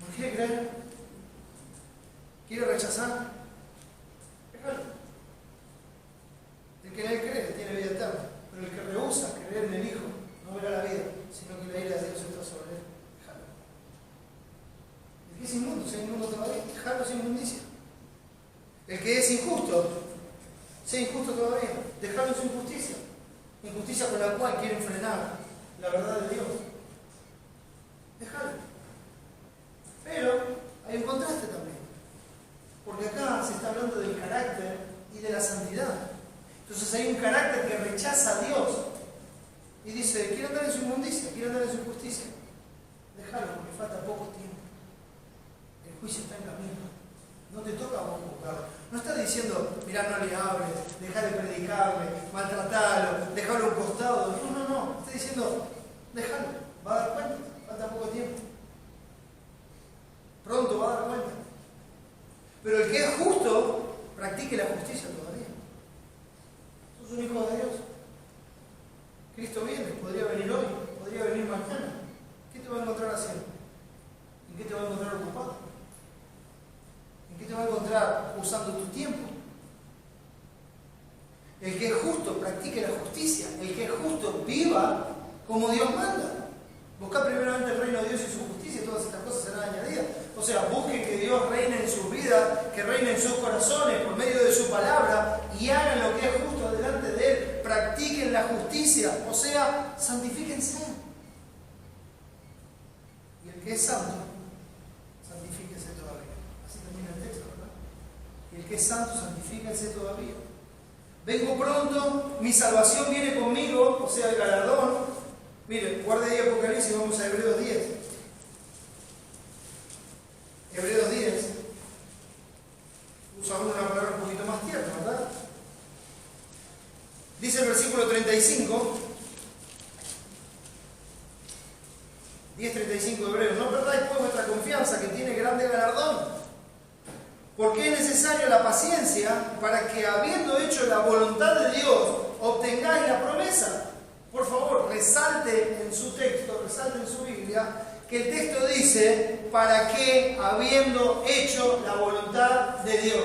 [SPEAKER 1] ¿No quiere creer? ¿Quiere rechazar? Déjalo. El que en él cree tiene vida eterna, pero el que rehúsa creer en el Hijo no verá la vida, sino que la ira de Dios está sobre él. Déjalo. El que es inmundo, sea inmundo todavía. Déjalo sin inmundicia. El que es injusto, sea injusto todavía. Déjalo sin justicia. Injusticia con la cual quieren frenar la verdad de Dios. Déjalo. Pero hay un contraste también. Porque acá se está hablando del carácter y de la santidad. Entonces hay un carácter que rechaza a Dios y dice, quiero andar en su inmundicia, quiero andar en su justicia. Déjalo, porque falta poco tiempo. El juicio está en camino. No te toca a vos juzgarlo. No está diciendo, mirá, no le hables, dejá de predicarle, maltratalo, déjalo a un costado. No. Está diciendo, déjalo. corazones por medio de su palabra y hagan lo que es justo delante de Él, practiquen la justicia, o sea, santifíquense. Y el que es santo, santifíquese todavía. Así termina el texto, ¿verdad? Y el que es santo, santifíquense todavía. Vengo pronto, mi salvación viene conmigo, o sea, el galardón. Miren, guarde ahí Apocalipsis, vamos a Hebreos 10. Hebreos 10. Usa una palabra un poquito más tierna, ¿verdad? Dice el versículo 35. 10:35 de Hebreos. No perdáis pues vuestra confianza, que tiene grande galardón. Porque es necesaria la paciencia para que, habiendo hecho la voluntad de Dios, obtengáis la promesa. Por favor, resalte en su texto, resalte en su Biblia, que el texto dice, para que, habiendo hecho la voluntad de Dios.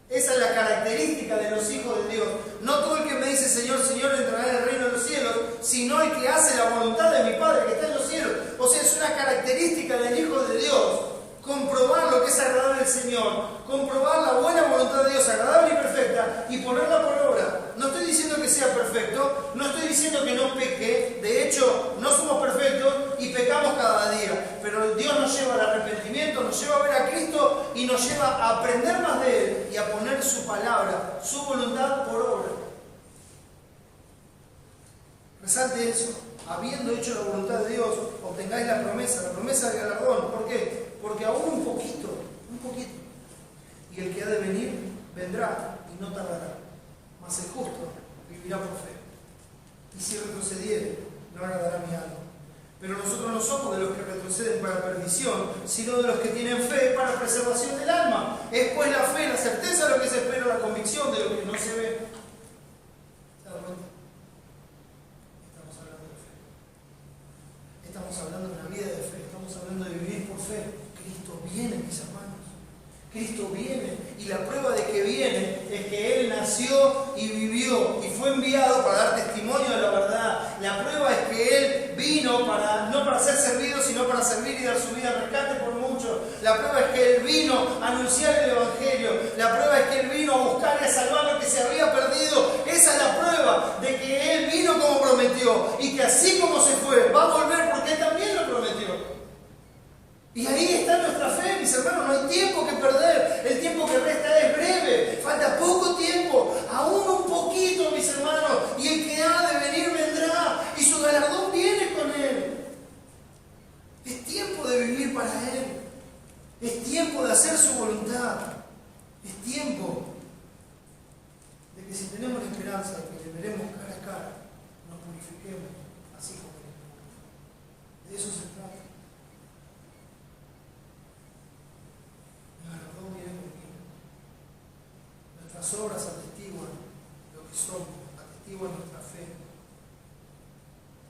[SPEAKER 1] Esa es la característica de los hijos de Dios. No todo el que me dice Señor, Señor entrará en el reino de los cielos, sino el que hace la voluntad de mi Padre que está en los cielos. O sea, es una característica del hijo de Dios. Comprobar lo que es agradable al Señor, comprobar la buena voluntad de Dios, agradable y perfecta, y ponerla por obra. No estoy diciendo que sea perfecto, no estoy diciendo que no peque, de hecho, no somos perfectos y pecamos cada día, pero Dios nos lleva al arrepentimiento, nos lleva a ver a Cristo y nos lleva a aprender más de Él y a poner su palabra, su voluntad por obra. Resalte eso, habiendo hecho la voluntad de Dios, obtengáis la promesa del galardón. ¿Por qué? Porque aún un poquito, y el que ha de venir, vendrá y no tardará. Mas el justo vivirá por fe. Y si retrocediere, no agradará mi alma. Pero nosotros no somos de los que retroceden para perdición, sino de los que tienen fe para preservación del alma. Es pues la fe, la certeza de lo que se espera, la convicción de lo que no se ve. ¿Se dan cuenta? Estamos hablando de fe. Estamos hablando de una vida de fe. Estamos hablando de vivir por fe. Cristo viene, mis hermanos. Cristo viene. Y la prueba de que viene es que Él nació y vivió y fue enviado para dar testimonio de la verdad. La prueba es que Él vino no para ser servido, sino para servir y dar su vida al rescate por muchos. La prueba es que Él vino a anunciar el Evangelio. La prueba es que Él vino a buscar y a salvar lo que se había perdido. Esa es la prueba de que Él vino como prometió y que así como se fue, va a volver porque Él también lo prometió. Y ahí está nuestra fe, mis hermanos, no hay tiempo que perder, el tiempo que resta es breve, falta poco tiempo, aún un poquito, mis hermanos, y el que ha de venir vendrá, y su galardón viene con Él. Es tiempo de vivir para Él, es tiempo de hacer su voluntad, es tiempo de que si tenemos la esperanza de que le veremos cara a cara, nos purifiquemos así como Él. De eso se trata. Nuestras obras atestiguan lo que somos, atestiguan nuestra fe,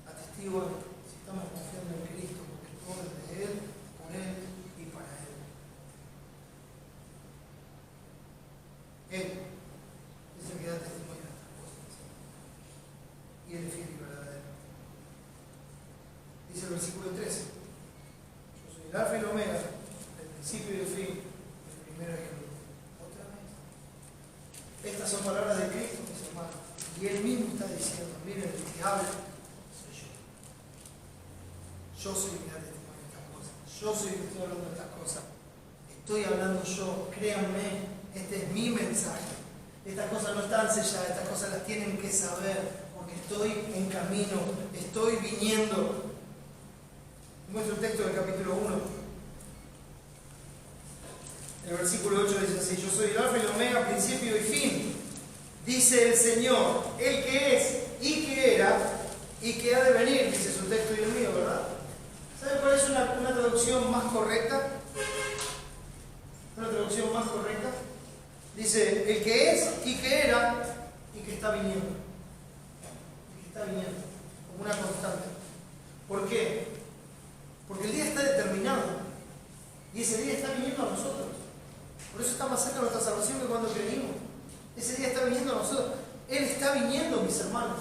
[SPEAKER 1] atestiguan si estamos confiando en Cristo, porque todo es de Él, por Él y para Él. Él es el que da testimonio de estas cosas. Y Él es fiel y verdadero. Dice el versículo 13: Yo soy el Alfa y el Omega, el principio y el fin, el primero y el último. Estas son palabras de Cristo, mis hermanos. Y Él mismo está diciendo, miren, el que habla soy yo. Yo soy el que da testimonio de estas cosas. Yo soy el que estoy hablando de estas cosas. Estoy hablando yo, créanme, este es mi mensaje. Estas cosas no están selladas, estas cosas las tienen que saber, porque estoy en camino, estoy viniendo. Muestro el texto del capítulo 1. El versículo 8 dice así: Yo soy el Alfa y el Omega, principio y fin. Dice el Señor, el que es y que era y que ha de venir. Dice su texto y el mío, ¿verdad? ¿Sabe cuál es una traducción más correcta? Una traducción más correcta. Dice, el que es y que era y que está viniendo. Y que está viniendo, como una constante. ¿Por qué? Porque el día está determinado. Y ese día está viniendo a nosotros. Por eso está más cerca nuestra salvación que cuando creímos. Ese día está viniendo a nosotros. Él está viniendo, mis hermanos.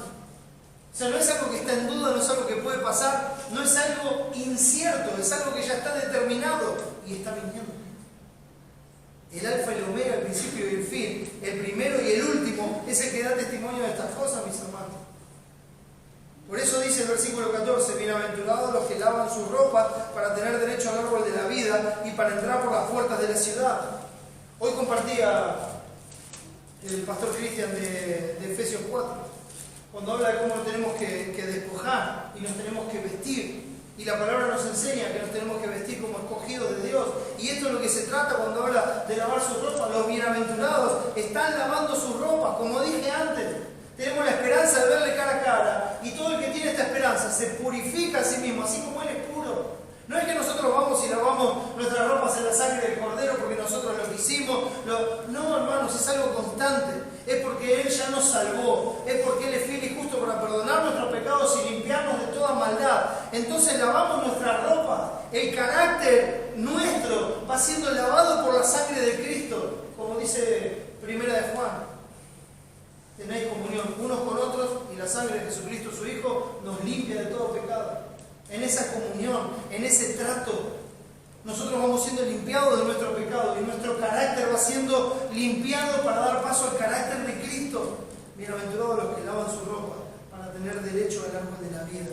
[SPEAKER 1] O sea, no es algo que está en duda, no es algo que puede pasar, no es algo incierto, es algo que ya está determinado y está viniendo. El alfa y el omega, el principio y el fin, el primero y el último, es el que da testimonio de estas cosas, mis hermanos. Por eso dice el versículo 14, bienaventurados los que lavan sus ropas para tener derecho al árbol de la vida y para entrar por las puertas de la ciudad. Hoy compartía el pastor Cristian de Efesios 4, cuando habla de cómo nos tenemos que despojar y nos tenemos que vestir. Y la palabra nos enseña que nos tenemos que vestir como escogidos de Dios. Y esto es lo que se trata cuando habla de lavar sus ropas. Los bienaventurados están lavando sus ropas, como dije antes. Tenemos la esperanza de verle cara a cara. Y todo el que tiene esta esperanza se purifica a sí mismo, así como Él es puro. No es que nosotros vamos y lavamos nuestras ropas en la sangre del Cordero porque nosotros lo hicimos. No, hermanos, es algo constante. Es porque Él ya nos salvó. Es porque Él es fiel y justo para perdonar nuestros pecados y limpiarnos de toda maldad. Entonces lavamos nuestras ropas. El carácter nuestro va siendo lavado por la sangre de Cristo. Como dice Primera de Juan. Tenéis comunión unos con otros y la sangre de Jesucristo, su Hijo, nos limpia de todo pecado. En esa comunión, en ese trato, nosotros vamos siendo limpiados de nuestro pecado y nuestro carácter va siendo limpiado para dar paso al carácter de Cristo. Bienaventurados los que lavan su ropa para tener derecho al árbol de la vida.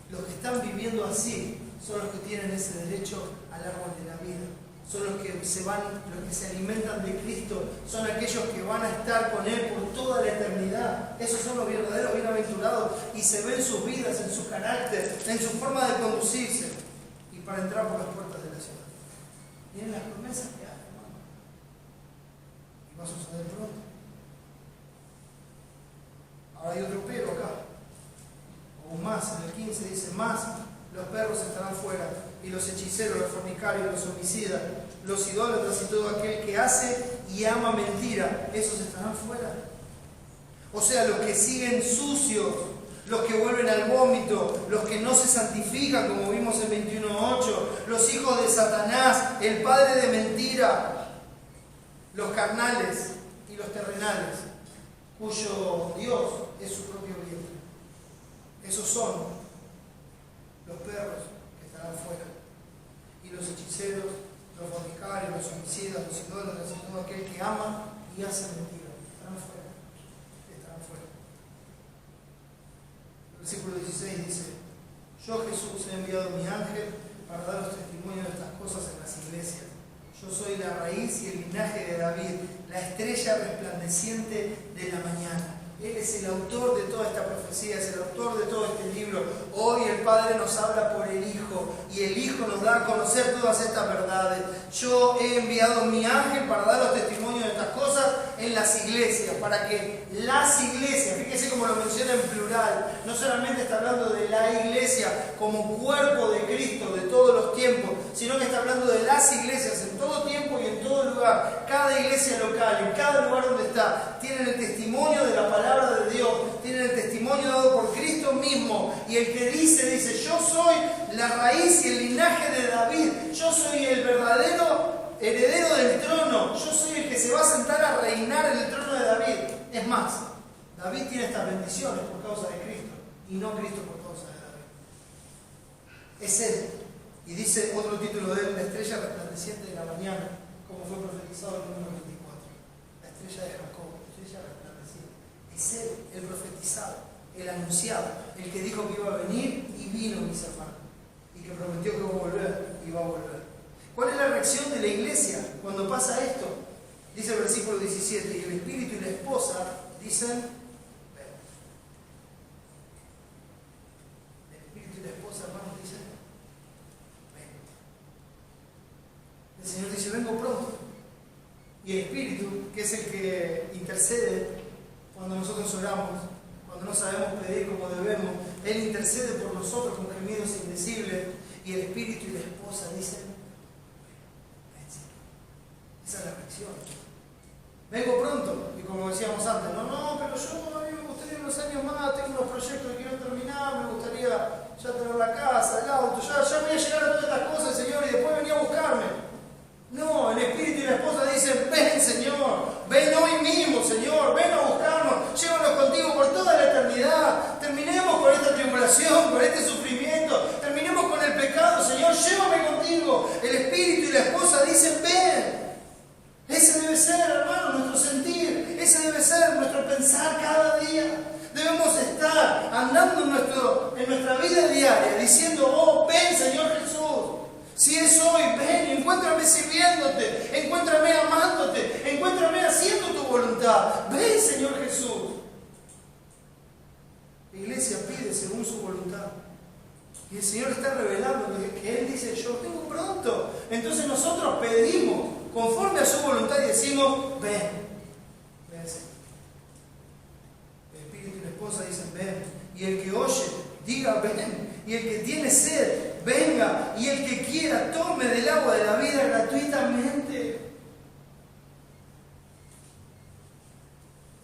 [SPEAKER 1] Los que están viviendo así son los que tienen ese derecho al árbol de la vida. Son los que se alimentan de Cristo, son aquellos que van a estar con Él por toda la eternidad. Esos son los verdaderos bienaventurados y se ven sus vidas, en su carácter, en su forma de conducirse y para entrar por las puertas de la ciudad. Miren las promesas que hay, hermano. Y va a suceder pronto. Ahora hay otro pero acá. O más, en el 15 dice más. Los perros estarán fuera, y los hechiceros, los fornicarios, los homicidas, los idólatras y todo aquel que hace y ama mentira, esos estarán fuera. O sea, los que siguen sucios, los que vuelven al vómito, los que no se santifican, como vimos en 21:8, los hijos de Satanás, el padre de mentira, los carnales y los terrenales, cuyo Dios es su propio vientre. Esos son los perros que estarán fuera, y los hechiceros, los fornicarios, los homicidas, los idólatras y todo aquel que ama y hace mentira, estarán fuera, estarán fuera. El versículo 16 dice: yo, Jesús, he enviado mi ángel para daros testimonio de estas cosas en las iglesias. Yo soy la raíz y el linaje de David, la estrella resplandeciente de la mañana. Él es el autor de toda esta profecía, es el autor de todo este libro. Hoy el Padre nos habla por el Hijo y el Hijo nos da a conocer todas estas verdades. Yo he enviado mi ángel para daros testimonio de estas cosas en las iglesias, para que las iglesias, fíjese cómo lo menciona en plural, no solamente está hablando de la iglesia como cuerpo de Cristo de todos los tiempos, sino que está hablando de las iglesias en todo tiempo y en todo lugar. Cada iglesia local, en cada lugar donde está, tienen el testimonio de la palabra de Dios, tienen el testimonio dado por Cristo mismo. Y el que dice, yo soy la raíz y el linaje de David, yo soy el verdadero heredero del trono, yo soy el que se va a sentar a reinar en el trono de David. Es más, David tiene estas bendiciones por causa de Cristo y no Cristo por causa de David. Es Él. Y dice otro título de él, la estrella resplandeciente de la mañana, como fue profetizado en el número 24. La estrella de Jacob, la estrella resplandeciente. Es Él, el profetizado, el anunciado, el que dijo que iba a venir y vino, mis hermanos. Y que prometió que iba a volver y va a volver. ¿Cuál es la reacción de la iglesia cuando pasa esto? Dice el versículo 17, y el espíritu y la esposa dicen, ven. El espíritu y la esposa, hermanos, dicen, ven. El Señor dice, vengo pronto. Y el espíritu, que es el que intercede cuando nosotros oramos, cuando no sabemos pedir como debemos, Él intercede por nosotros con gemidos indecibles, y el espíritu y la esposa dicen, esa es la reacción. Vengo pronto, y como decíamos antes, no, pero yo a mí me gustaría unos años más, tengo unos proyectos que quiero terminar, me gustaría ya tener la casa, el auto, ya voy a llegar a todas estas cosas, Señor, y después venía a buscarme. No, el espíritu y la esposa dicen, ven, Señor, ven hoy mismo, Señor, ven a buscarnos, llévanos contigo por toda la eternidad, terminemos con esta tribulación, con este sufrimiento, terminemos con el pecado, Señor, llévame contigo. El espíritu y la esposa dicen, ven. hablando en nuestra vida diaria, diciendo, oh, ven Señor Jesús. Si es hoy, ven, encuéntrame sirviéndote, encuéntrame amándote, encuéntrame haciendo tu voluntad. Ven Señor Jesús. La iglesia pide según su voluntad. Y el Señor está revelando que Él dice, yo vengo pronto. Entonces nosotros pedimos conforme a su voluntad y decimos, ven. Ven Señor. El Espíritu y la esposa dicen, ven. Y el que oye, diga, ven. Y el que tiene sed, venga. Y el que quiera, tome del agua de la vida gratuitamente.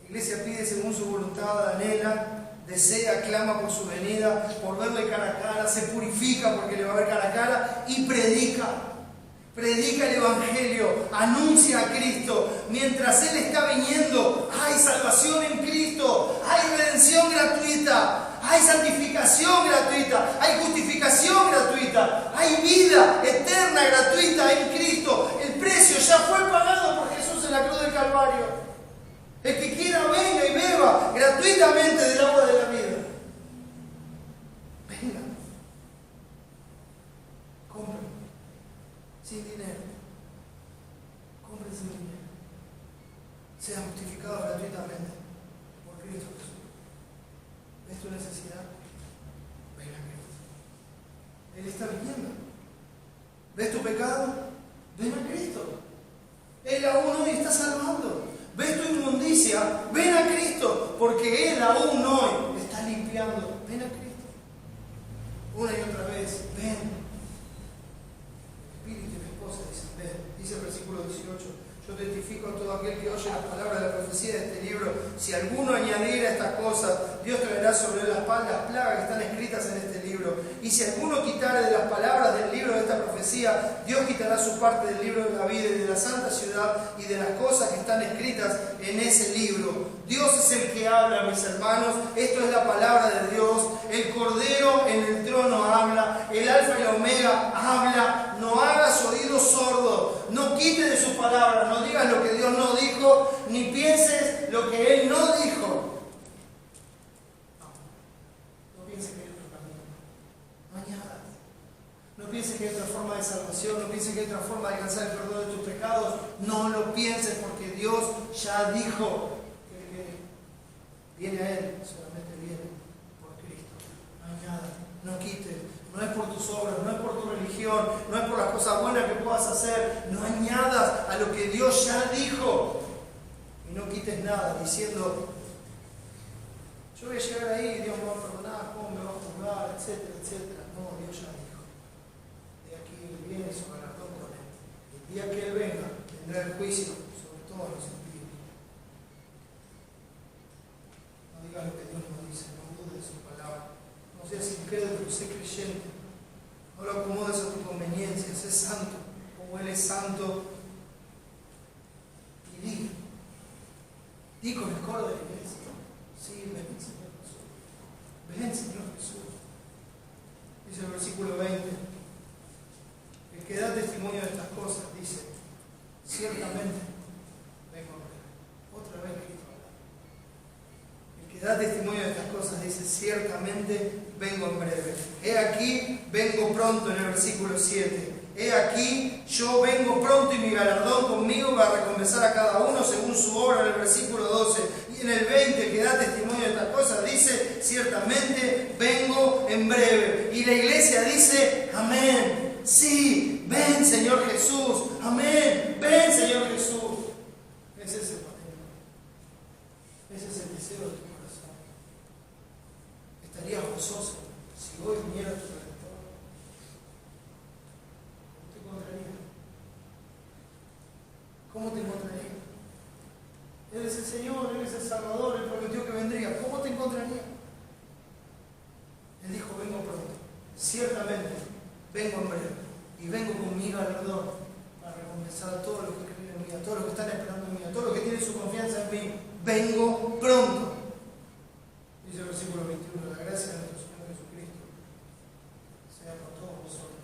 [SPEAKER 1] La iglesia pide según su voluntad, anhela, desea, clama por su venida, por verle cara a cara, se purifica porque le va a ver cara a cara y predica. Predica el Evangelio, anuncia a Cristo. Mientras Él está viniendo, hay salvación en Cristo, hay redención gratuita, hay santificación gratuita, hay justificación gratuita, hay vida eterna gratuita en Cristo. El precio ya fue pagado por Jesús en la cruz del Calvario. El que quiera venga y beba gratuitamente del agua de la vida. Venga. Compre. Sin dinero. Compre sin dinero. Sea justificado gratuitamente por Cristo Jesús. ¿Ves tu necesidad? Ven a Cristo. Él está viniendo. ¿Ves tu pecado? Ven a Cristo. Él aún hoy está salvando. ¿Ves tu inmundicia? Ven a Cristo, porque Él aún hoy está limpiando. Ven a Cristo. Una y otra vez, ven. El Espíritu y la esposa dicen, ven. Dice el versículo 18, yo testifico a todo aquel que oye las palabras de la profecía de este libro. Si alguno añadiera estas cosas, Dios traerá sobre él las plagas que están escritas en este libro. Y si alguno quitare de las palabras del libro de esta profecía, Dios quitará su parte del libro de la vida y de la santa ciudad y de las cosas que están escritas en ese libro. Dios es el que habla, mis hermanos. Esto es la palabra de Dios. El Cordero en el trono habla. El Alfa y la Omega habla. No hagas oídos sordos. No quites de sus palabras. No digas lo que Dios no dijo, ni pienses lo que Él no dijo. No pienses que hay otro camino. No añadas. No pienses que hay otra forma de salvación. No pienses que hay otra forma de alcanzar el perdón de tus pecados. No lo pienses, porque Dios ya dijo que viene a Él. Solamente viene por Cristo. No añadas. No quites. No es por tus obras, no es por tu religión, no es por las cosas buenas que puedas hacer. No añadas a lo que Dios ya dijo. Y no quites nada diciendo, yo voy a llegar ahí y Dios me va a perdonar, cómo me va a juzgar, etcétera, etcétera. No, Dios ya dijo. De aquí viene su galardón con Él. El día que Él venga, tendrá el juicio sobre todos los impíos. No digas lo que Dios no dice, no dudes de su palabra. No seas incrédulo, sé creyente. No lo acomodes a tu conveniencia, sé santo, como Él es santo. Y di con el coro de la iglesia. Sí, ven, Señor Jesús. Ven, Señor Jesús. Dice el versículo 20. El que da testimonio de estas cosas dice, ciertamente vengo a ver. Otra vez Cristo habla. El que da testimonio de estas cosas dice, ciertamente vengo en breve. He aquí, vengo pronto, en el versículo 7. He aquí, yo vengo pronto y mi galardón conmigo va a recompensar a cada uno según su obra, en el versículo 12. Y en el 20, que da testimonio de estas cosas, dice, ciertamente vengo en breve. Y la iglesia dice, amén. Sí, ven Señor Jesús. Amén. Ven Señor Jesús. Ese es el patrón. Ese es el deseo de tu corazón. Estarías gozoso si hoy viniera tu Redentor. ¿Cómo te encontraría? ¿Cómo te encontraría? Él es el Señor, Él es el Salvador, Él prometió que vendría. ¿Cómo te encontraría? Él dijo, vengo pronto. Ciertamente, vengo en breve. Y vengo con mi galardón para recompensar a todos los que creen en mí, a todos los que están esperando en mí, a todos los que tienen su confianza en mí. Vengo pronto. Dice el versículo 21, la gracia de nuestro Señor Jesucristo sea con todos vosotros.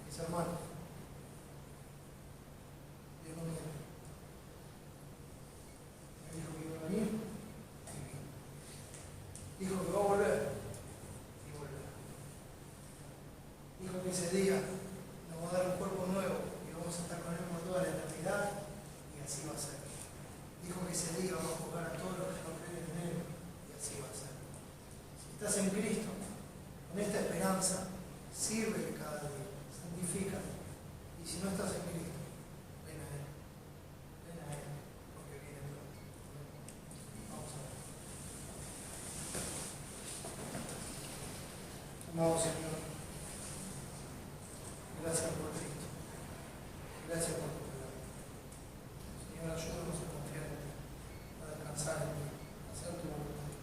[SPEAKER 1] Mis hermanos, Dios no miente. Me dijo que iba a venir y vino. que ese día nos va a dar un cuerpo nuevo y vamos a estar con Él por toda la eternidad, y así va a ser. Dijo que ese día va a juzgar a todos los que no creen en Él, y así va a ser. Si estás en Cristo, con esta esperanza, sírvele cada día, santifícate. Y si no estás en Cristo, ven a Él, porque viene pronto. Vamos a ver. Amado Señor, gracias por Cristo. Gracias por tu palabra. Señor, ayúdanos a confiar en ti, a descansar en ti, a hacer tu voluntad,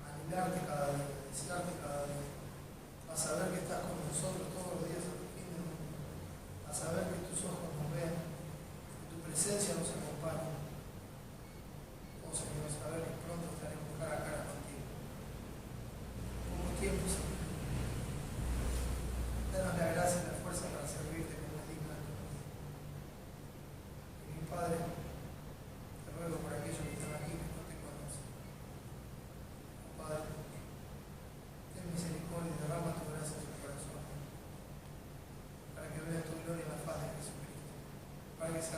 [SPEAKER 1] a anhelarte cada día, a desearte cada día, a saber que estás con nosotros todos los días hasta el fin del mundo, a saber que tus ojos nos ven, que tu presencia nos acompaña. Oh Señor, saber que pronto estaremos cara a cara contigo. Pocos tiempos, Señor. Danos la gracia y la fuerza para servirte como es digno de tu nombre. Y mi Padre, te ruego por aquellos que están aquí que no te conocen. Oh Padre, ten misericordia y derrama tu gracia en su corazón, para que veas tu gloria en la faz de Jesucristo, para que se